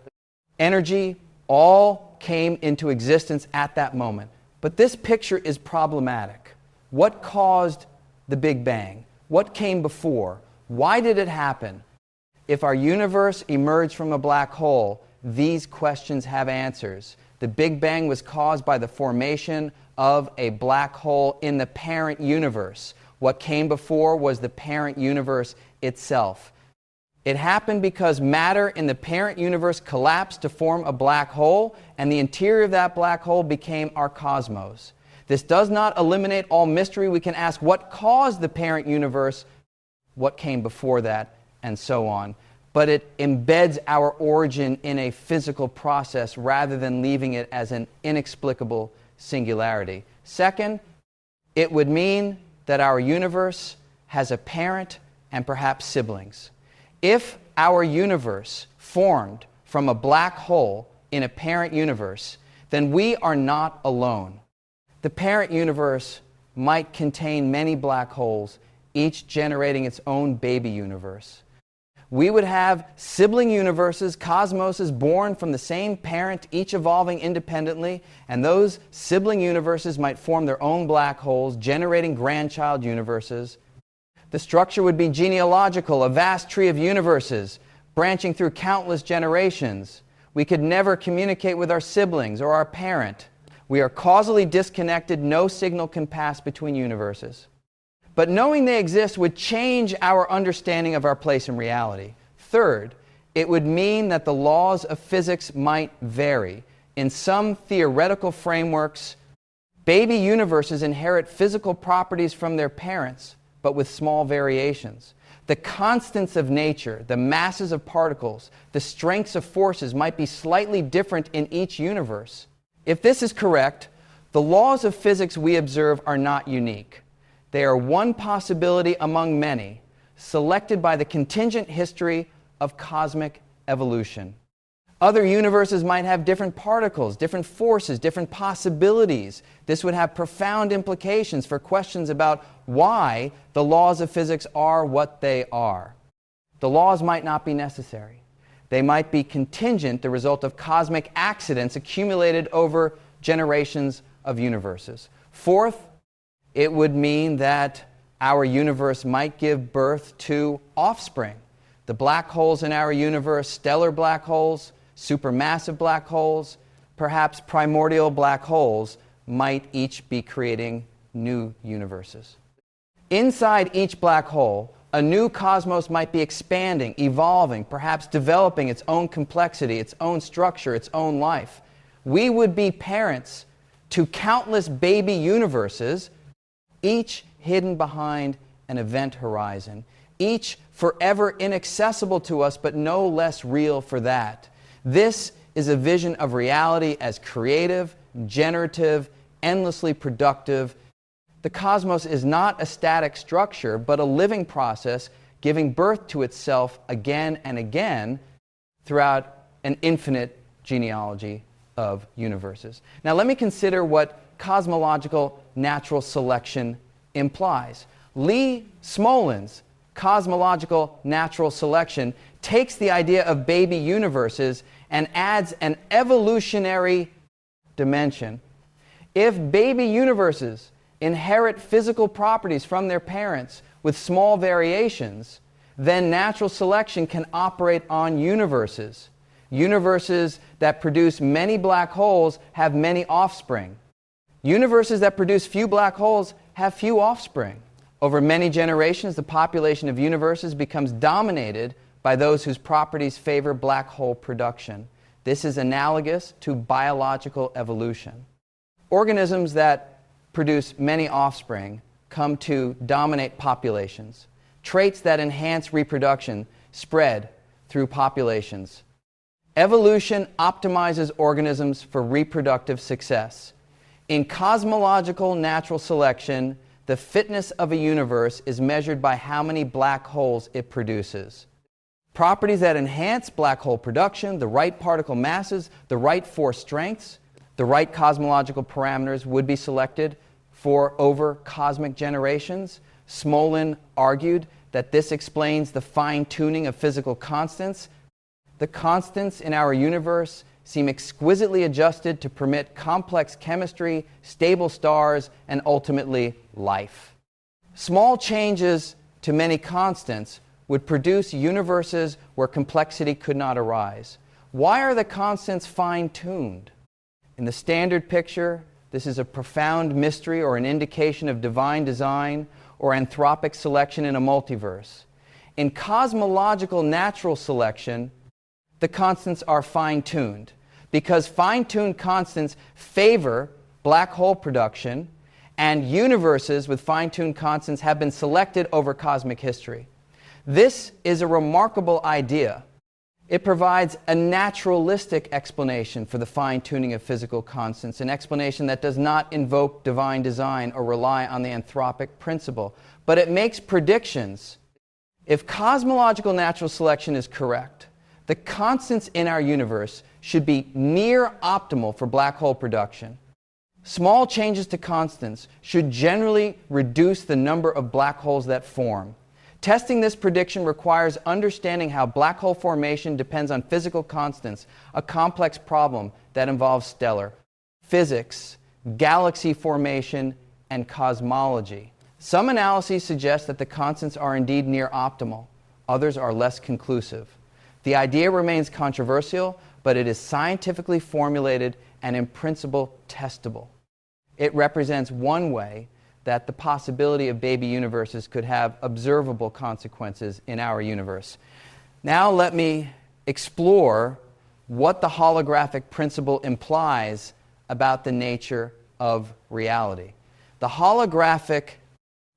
energy, all came into existence at that moment. But this picture is problematic. What caused the Big Bang? What came before? Why did it happen? If our universe emerged from a black hole, these questions have answers. The Big Bang was caused by the formation of a black hole in the parent universe. What came before was the parent universe itself. It happened because matter in the parent universe collapsed to form a black hole, and the interior of that black hole became our cosmos. This does not eliminate all mystery. We can ask what caused the parent universe, what came before that, and so on. But it embeds our origin in a physical process rather than leaving it as an inexplicable singularity. Second, it would mean that our universe has a parent and perhaps siblings. If our universe formed from a black hole in a parent universe, then we are not alone. The parent universe might contain many black holes, each generating its own baby universe. We would have sibling universes, cosmoses born from the same parent, each evolving independently, and those sibling universes might form their own black holes, generating grandchild universes. The structure would be genealogical, a vast tree of universes, branching through countless generations. We could never communicate with our siblings or our parent. We are causally disconnected, no signal can pass between universes. But knowing they exist would change our understanding of our place in reality. Third, it would mean that the laws of physics might vary. In some theoretical frameworks, baby universes inherit physical properties from their parents, but with small variations. The constants of nature, the masses of particles, the strengths of forces might be slightly different in each universe. If this is correct, the laws of physics we observe are not unique. They are one possibility among many, selected by the contingent history of cosmic evolution. Other universes might have different particles, different forces, different possibilities. This would have profound implications for questions about why the laws of physics are what they are. The laws might not be necessary. They might be contingent, the result of cosmic accidents accumulated over generations of universes. Fourth, it would mean that our universe might give birth to offspring. The black holes in our universe, stellar black holes, supermassive black holes, perhaps primordial black holes, might each be creating new universes. Inside each black hole, a new cosmos might be expanding, evolving, perhaps developing its own complexity, its own structure, its own life. We would be parents to countless baby universes, each hidden behind an event horizon, each forever inaccessible to us, but no less real for that. This is a vision of reality as creative, generative, endlessly productive. The cosmos is not a static structure, but a living process giving birth to itself again and again throughout an infinite genealogy of universes. Now let me consider what cosmological natural selection implies. Lee Smolin's cosmological natural selection takes the idea of baby universes and adds an evolutionary dimension. If baby universes inherit physical properties from their parents with small variations, then natural selection can operate on universes. Universes that produce many black holes have many offspring. Universes that produce few black holes have few offspring. Over many generations, the population of universes becomes dominated by those whose properties favor black hole production. This is analogous to biological evolution. Organisms that produce many offspring come to dominate populations. Traits that enhance reproduction spread through populations. Evolution optimizes organisms for reproductive success. In cosmological natural selection, the fitness of a universe is measured by how many black holes it produces. Properties that enhance black hole production, the right particle masses, the right force strengths, the right cosmological parameters would be selected for over cosmic generations. Smolin argued that this explains the fine-tuning of physical constants. The constants in our universe seem exquisitely adjusted to permit complex chemistry, stable stars, and ultimately life. Small changes to many constants would produce universes where complexity could not arise. Why are the constants fine-tuned? In the standard picture, this is a profound mystery or an indication of divine design or anthropic selection in a multiverse. In cosmological natural selection, the constants are fine-tuned because fine-tuned constants favor black hole production, and universes with fine-tuned constants have been selected over cosmic history. This is a remarkable idea. It provides a naturalistic explanation for the fine-tuning of physical constants, an explanation that does not invoke divine design or rely on the anthropic principle, but it makes predictions. If cosmological natural selection is correct, the constants in our universe should be near optimal for black hole production. Small changes to constants should generally reduce the number of black holes that form. Testing this prediction requires understanding how black hole formation depends on physical constants, a complex problem that involves stellar physics, galaxy formation, and cosmology. Some analyses suggest that the constants are indeed near optimal. Others are less conclusive. The idea remains controversial, but it is scientifically formulated and in principle testable. It represents one way that the possibility of baby universes could have observable consequences in our universe. Now let me explore what the holographic principle implies about the nature of reality. The holographic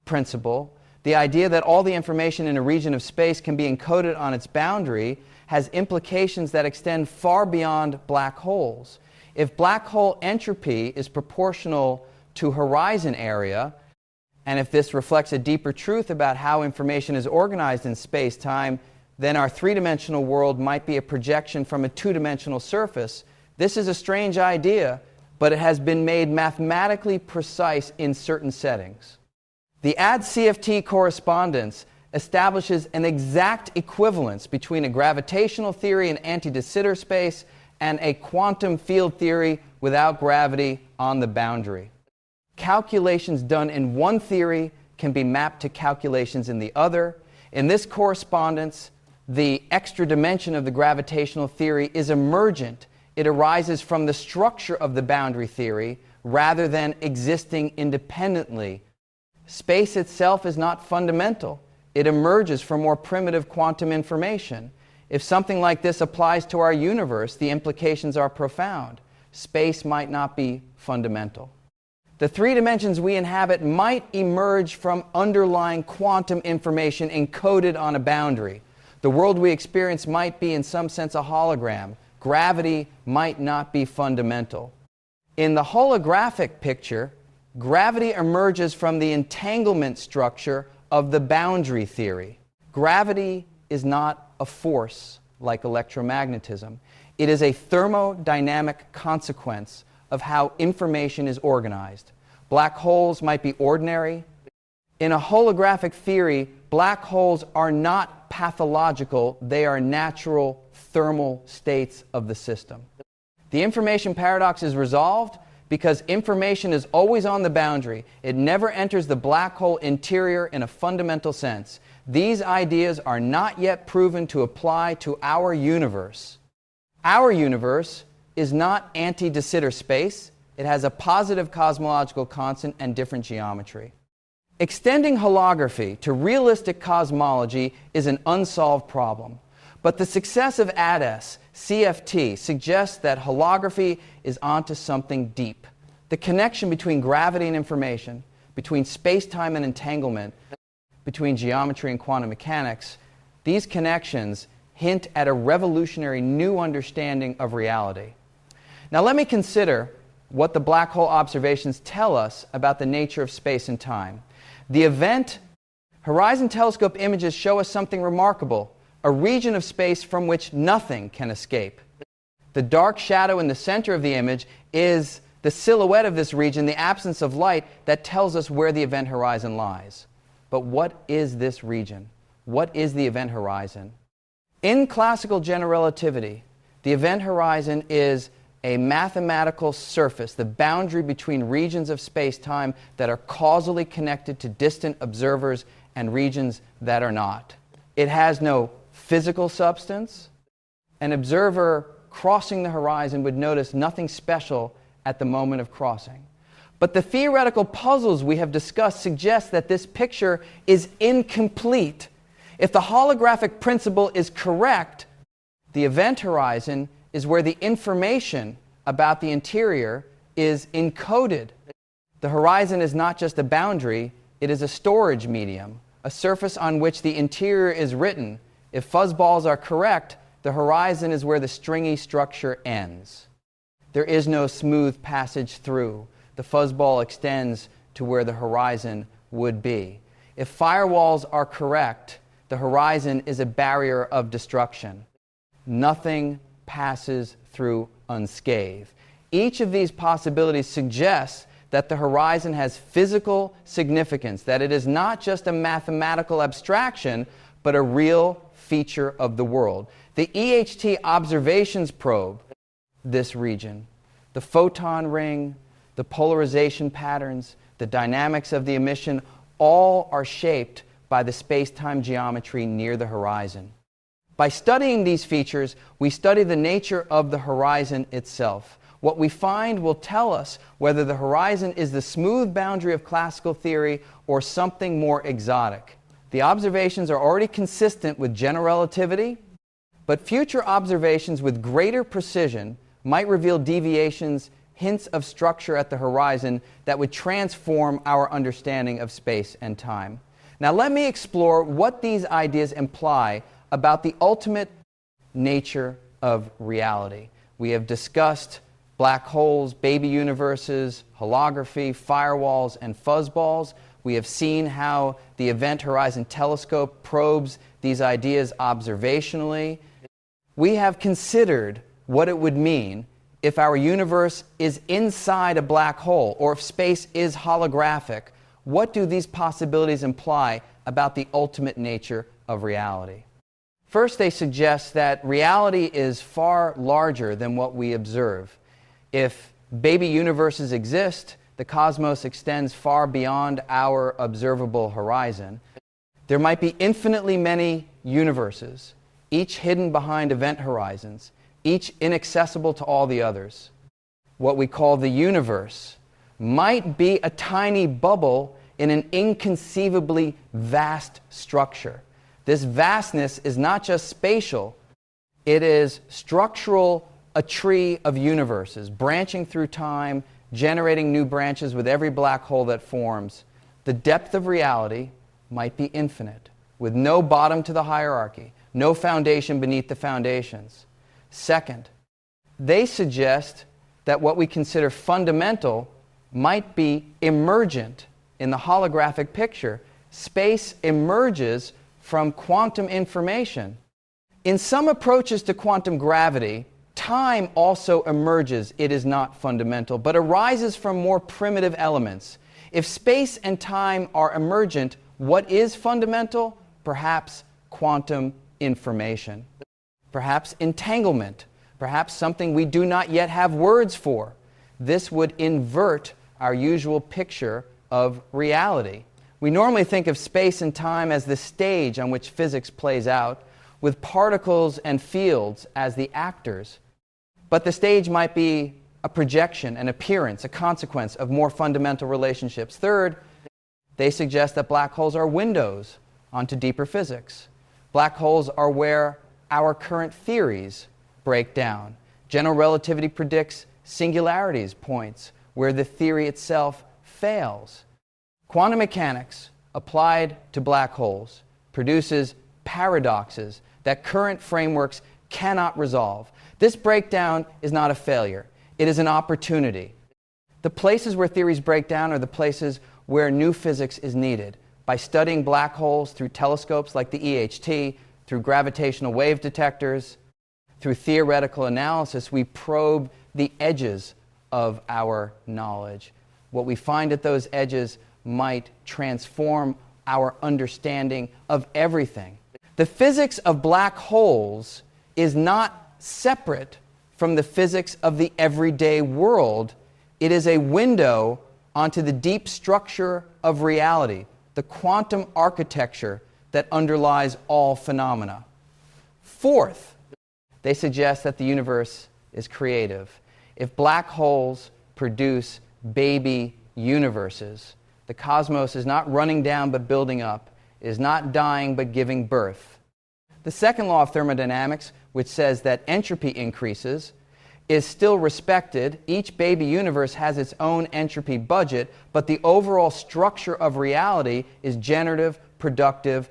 principle, the idea that all the information in a region of space can be encoded on its boundary, has implications that extend far beyond black holes. If black hole entropy is proportional to horizon area, and if this reflects a deeper truth about how information is organized in space-time, then our three-dimensional world might be a projection from a two-dimensional surface. This is a strange idea, but it has been made mathematically precise in certain settings. The AD-CFT correspondence establishes an exact equivalence between a gravitational theory in anti-de Sitter space and a quantum field theory without gravity on the boundary. Calculations done in one theory can be mapped to calculations in the other. In this correspondence, the extra dimension of the gravitational theory is emergent. It arises from the structure of the boundary theory rather than existing independently. Space itself is not fundamental. It emerges from more primitive quantum information. If something like this applies to our universe, the implications are profound. Space might not be fundamental. The three dimensions we inhabit might emerge from underlying quantum information encoded on a boundary. The world we experience might be, in some sense, a hologram. Gravity might not be fundamental. In the holographic picture, gravity emerges from the entanglement structure of the boundary theory. Gravity is not a force like electromagnetism. It is a thermodynamic consequence of how information is organized. Black holes might be ordinary. In a holographic theory, black holes are not pathological. They are natural thermal states of the system. The information paradox is resolved because information is always on the boundary. It never enters the black hole interior in a fundamental sense. These ideas are not yet proven to apply to our universe. Our universe is not anti-de Sitter space. It has a positive cosmological constant and different geometry. Extending holography to realistic cosmology is an unsolved problem. But the success of AD-CFT suggests that holography is onto something deep. The connection between gravity and information, between space-time and entanglement, between geometry and quantum mechanics, these connections hint at a revolutionary new understanding of reality. Now let me consider what the black hole observations tell us about the nature of space and time. The event horizon telescope images show us something remarkable, a region of space from which nothing can escape. The dark shadow in the center of the image is the silhouette of this region, the absence of light that tells us where the event horizon lies. But what is this region? What is the event horizon? In classical general relativity, the event horizon is a mathematical surface, the boundary between regions of space-time that are causally connected to distant observers and regions that are not. It has no physical substance. An observer crossing the horizon would notice nothing special at the moment of crossing. But the theoretical puzzles we have discussed suggest that this picture is incomplete. If the holographic principle is correct, the event horizon is where the information about the interior is encoded. The horizon is not just a boundary, it is a storage medium, a surface on which the interior is written. If fuzzballs are correct, the horizon is where the stringy structure ends. There is no smooth passage through. The fuzzball extends to where the horizon would be. If firewalls are correct, the horizon is a barrier of destruction. Nothing passes through unscathed. Each of these possibilities suggests that the horizon has physical significance, that it is not just a mathematical abstraction, but a real feature of the world. The EHT observations probe this region. The photon ring, the polarization patterns, the dynamics of the emission, all are shaped by the space-time geometry near the horizon. By studying these features, we study the nature of the horizon itself. What we find will tell us whether the horizon is the smooth boundary of classical theory or something more exotic. The observations are already consistent with general relativity, but future observations with greater precision might reveal deviations, hints of structure at the horizon that would transform our understanding of space and time. Now let me explore what these ideas imply about the ultimate nature of reality. We have discussed black holes, baby universes, holography, firewalls, and fuzzballs. We have seen how the Event Horizon Telescope probes these ideas observationally. We have considered what it would mean if our universe is inside a black hole, or if space is holographic. What do these possibilities imply about the ultimate nature of reality? First, they suggest that reality is far larger than what we observe. If baby universes exist, the cosmos extends far beyond our observable horizon. There might be infinitely many universes, each hidden behind event horizons, each inaccessible to all the others. What we call the universe might be a tiny bubble in an inconceivably vast structure. This vastness is not just spatial, it is structural, a tree of universes, branching through time, generating new branches with every black hole that forms. The depth of reality might be infinite, with no bottom to the hierarchy, no foundation beneath the foundations. Second, they suggest that what we consider fundamental might be emergent in the holographic picture. Space emerges from quantum information. In some approaches to quantum gravity, time also emerges. It is not fundamental, but arises from more primitive elements. If space and time are emergent, what is fundamental? Perhaps quantum information. Perhaps entanglement. Perhaps something we do not yet have words for. This would invert our usual picture of reality. We normally think of space and time as the stage on which physics plays out, with particles and fields as the actors. But the stage might be a projection, an appearance, a consequence of more fundamental relationships. Third, they suggest that black holes are windows onto deeper physics. Black holes are where our current theories break down. General relativity predicts singularities points where the theory itself fails. Quantum mechanics applied to black holes produces paradoxes that current frameworks cannot resolve. This breakdown is not a failure. It is an opportunity. The places where theories break down are the places where new physics is needed. By studying black holes through telescopes like the EHT, through gravitational wave detectors, through theoretical analysis, we probe the edges of our knowledge. What we find at those edges might transform our understanding of everything. The physics of black holes is not separate from the physics of the everyday world. It is a window onto the deep structure of reality, the quantum architecture that underlies all phenomena. Fourth, they suggest that the universe is creative. If black holes produce baby universes, the cosmos is not running down but building up, is not dying but giving birth. The second law of thermodynamics, which says that entropy increases, is still respected. Each baby universe has its own entropy budget, but the overall structure of reality is generative, productive,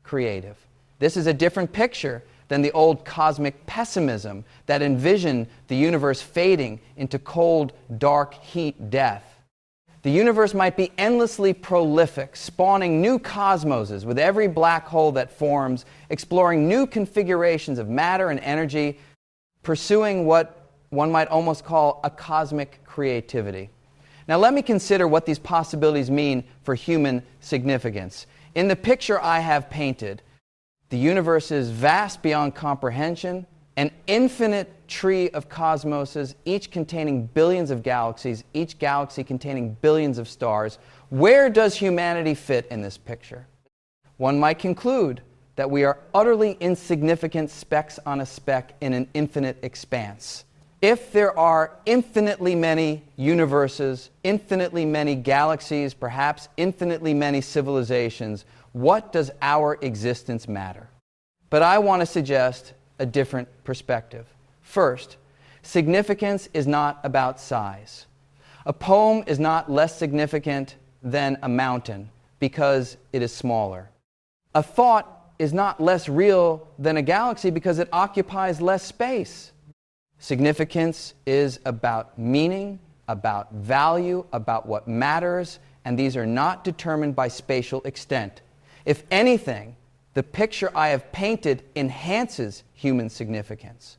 creative. This is a different picture than the old cosmic pessimism that envisioned the universe fading into cold, dark heat death. The universe might be endlessly prolific, spawning new cosmoses with every black hole that forms, exploring new configurations of matter and energy, pursuing what one might almost call a cosmic creativity. Now let me consider what these possibilities mean for human significance. In the picture I have painted, the universe is vast beyond comprehension, an infinite tree of cosmoses, each containing billions of galaxies, each galaxy containing billions of stars. Where does humanity fit in this picture? One might conclude that we are utterly insignificant specks on a speck in an infinite expanse. If there are infinitely many universes, infinitely many galaxies, perhaps infinitely many civilizations, what does our existence matter? But I want to suggest a different perspective. First, significance is not about size. A poem is not less significant than a mountain because it is smaller. A thought is not less real than a galaxy because it occupies less space. Significance is about meaning, about value, about what matters, and these are not determined by spatial extent. If anything, the picture I have painted enhances human significance.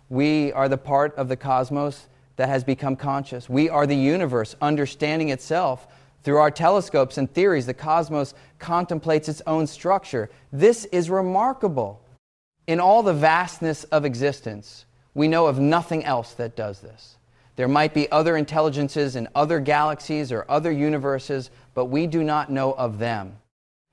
We are the part of the cosmos that has become conscious. We are the universe understanding itself. Through our telescopes and theories, the cosmos contemplates its own structure. This is remarkable. In all the vastness of existence, we know of nothing else that does this. There might be other intelligences in other galaxies or other universes, but we do not know of them.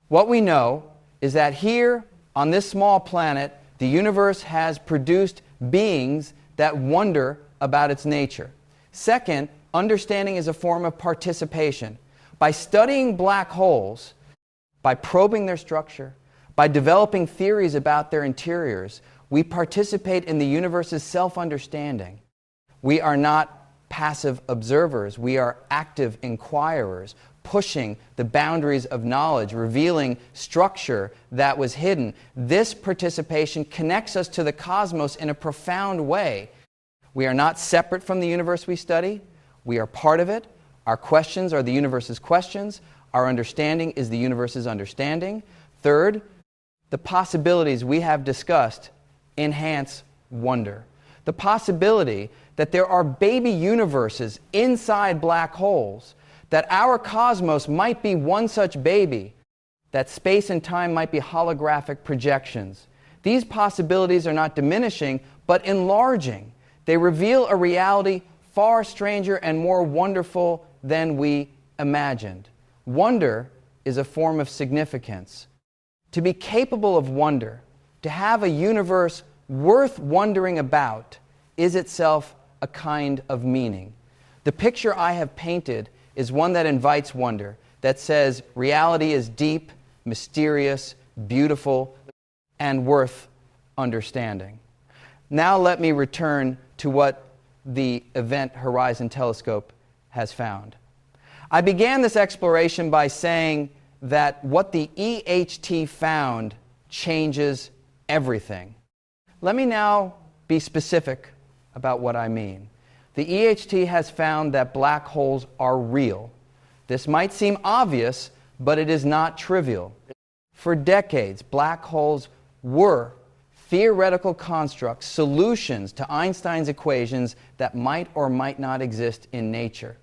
What we know is that here, on this small planet, the universe has produced beings that wonder about its nature. Second, understanding is a form of participation. By studying black holes, by probing their structure, by developing theories about their interiors, we participate in the universe's self-understanding. We are not passive observers. We are active inquirers, pushing the boundaries of knowledge, revealing structure that was hidden. This participation connects us to the cosmos in a profound way. We are not separate from the universe we study. We are part of it. Our questions are the universe's questions. Our understanding is the universe's understanding. Third, the possibilities we have discussed enhance wonder. The possibility that there are baby universes inside black holes, that our cosmos might be one such baby, that space and time might be holographic projections. These possibilities are not diminishing, but enlarging. They reveal a reality far stranger and more wonderful than we imagined. Wonder is a form of significance. To be capable of wonder, to have a universe worth wondering about, is itself a kind of meaning. The picture I have painted is one that invites wonder, that says reality is deep, mysterious, beautiful, and worth understanding. Now let me return to what the Event Horizon Telescope has found. I began this exploration by saying that what the EHT found changes everything. Let me now be specific about what I mean. The EHT has found that black holes are real. This might seem obvious, but it is not trivial. For decades, black holes were theoretical constructs, solutions to Einstein's equations that might or might not exist in nature.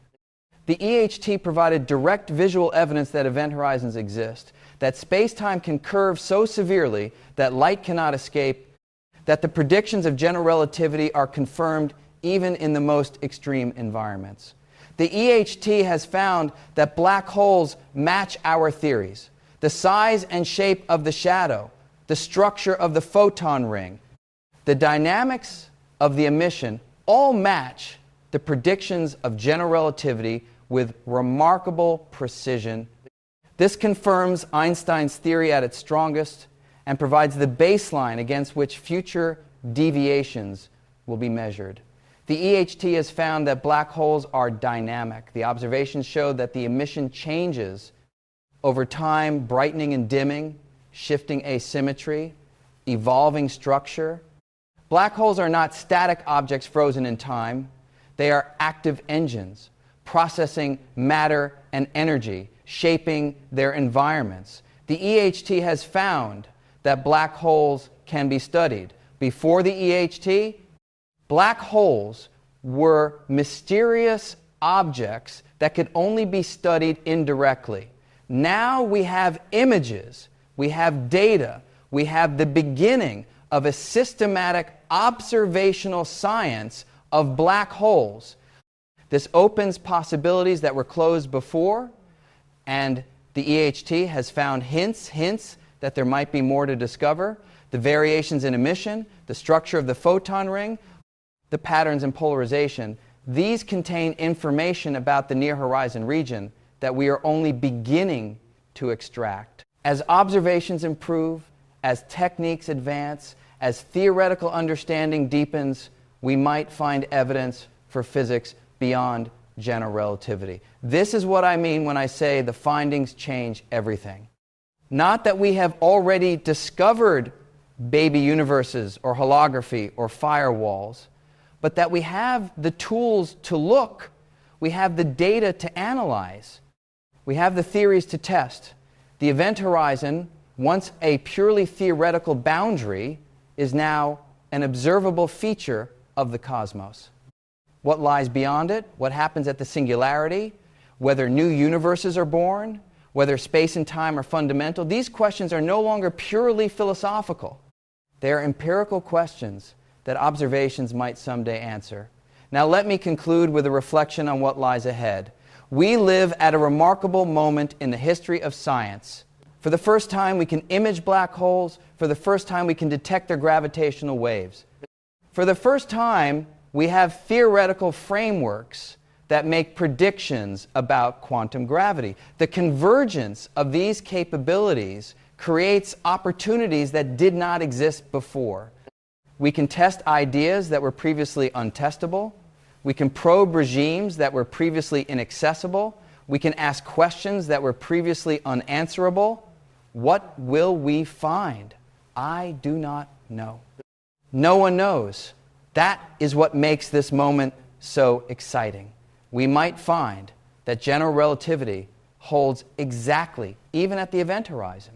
The EHT provided direct visual evidence that event horizons exist, that space-time can curve so severely that light cannot escape, that the predictions of general relativity are confirmed even in the most extreme environments. The EHT has found that black holes match our theories. The size and shape of the shadow, the structure of the photon ring, the dynamics of the emission all match the predictions of general relativity with remarkable precision. This confirms Einstein's theory at its strongest and provides the baseline against which future deviations will be measured. The EHT has found that black holes are dynamic. The observations show that the emission changes over time, brightening and dimming, shifting asymmetry, evolving structure. Black holes are not static objects frozen in time. They are active engines, processing matter and energy, shaping their environments. The EHT has found that black holes can be studied. Before the EHT, black holes were mysterious objects that could only be studied indirectly. Now we have images, we have data, we have the beginning of a systematic observational science of black holes. This opens possibilities that were closed before, and the EHT has found hints that there might be more to discover. The variations in emission, the structure of the photon ring, the patterns in polarization, these contain information about the near horizon region that we are only beginning to extract. As observations improve, as techniques advance, as theoretical understanding deepens, we might find evidence for physics beyond general relativity. This is what I mean when I say the findings change everything. Not that we have already discovered baby universes or holography or firewalls, but that we have the tools to look, we have the data to analyze, we have the theories to test. The event horizon, once a purely theoretical boundary, is now an observable feature of the cosmos. What lies beyond it, what happens at the singularity, whether new universes are born, whether space and time are fundamental, these questions are no longer purely philosophical. They are empirical questions that observations might someday answer. Now let me conclude with a reflection on what lies ahead. We live at a remarkable moment in the history of science. For the first time, we can image black holes. For the first time, we can detect their gravitational waves. For the first time, we have theoretical frameworks that make predictions about quantum gravity. The convergence of these capabilities creates opportunities that did not exist before. We can test ideas that were previously untestable. We can probe regimes that were previously inaccessible. We can ask questions that were previously unanswerable. What will we find? I do not know. No one knows. That is what makes this moment so exciting. We might find that general relativity holds exactly, even at the event horizon.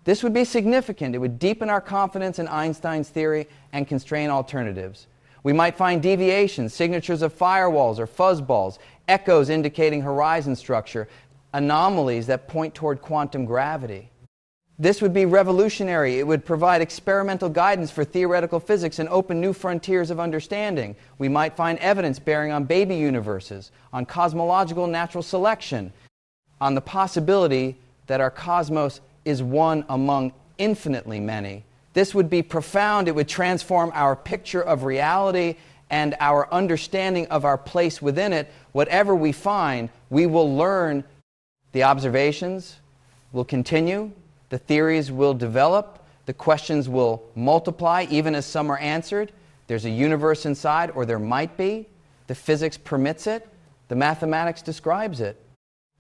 This would be significant. It would deepen our confidence in Einstein's theory and constrain alternatives. We might find deviations, signatures of firewalls or fuzzballs, echoes indicating horizon structure, anomalies that point toward quantum gravity. This would be revolutionary. It would provide experimental guidance for theoretical physics and open new frontiers of understanding. We might find evidence bearing on baby universes, on cosmological natural selection, on the possibility that our cosmos is one among infinitely many. This would be profound. It would transform our picture of reality and our understanding of our place within it. Whatever we find, we will learn. The observations will continue. The theories will develop. The questions will multiply, even as some are answered. There's a universe inside, or there might be. The physics permits it. The mathematics describes it.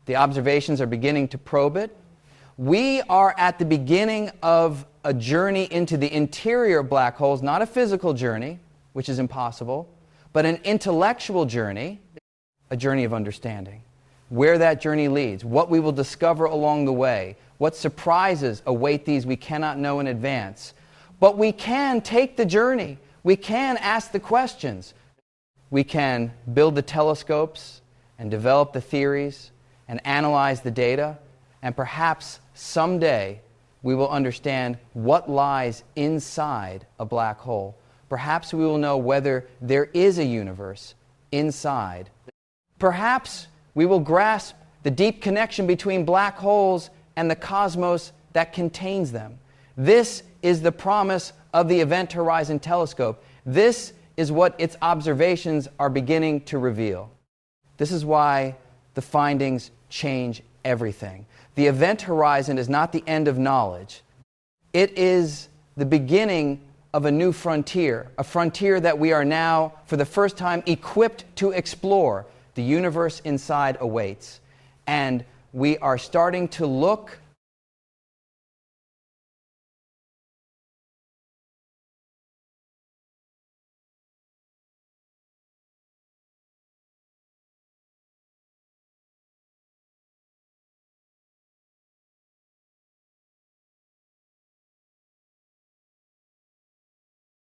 The observations are beginning to probe it. We are at the beginning of a journey into the interior of black holes, not a physical journey, which is impossible, but an intellectual journey, a journey of understanding. Where that journey leads, what we will discover along the way, what surprises await these we cannot know in advance. But we can take the journey. We can ask the questions. We can build the telescopes and develop the theories and analyze the data, and perhaps someday we will understand what lies inside a black hole. Perhaps we will know whether there is a universe inside. Perhaps we will grasp the deep connection between black holes and the cosmos that contains them. This is the promise of the Event Horizon Telescope. This is what its observations are beginning to reveal. This is why the findings change everything. The event horizon is not the end of knowledge. It is the beginning of a new frontier, a frontier that we are now, for the first time, equipped to explore. The universe inside awaits. And we are starting to look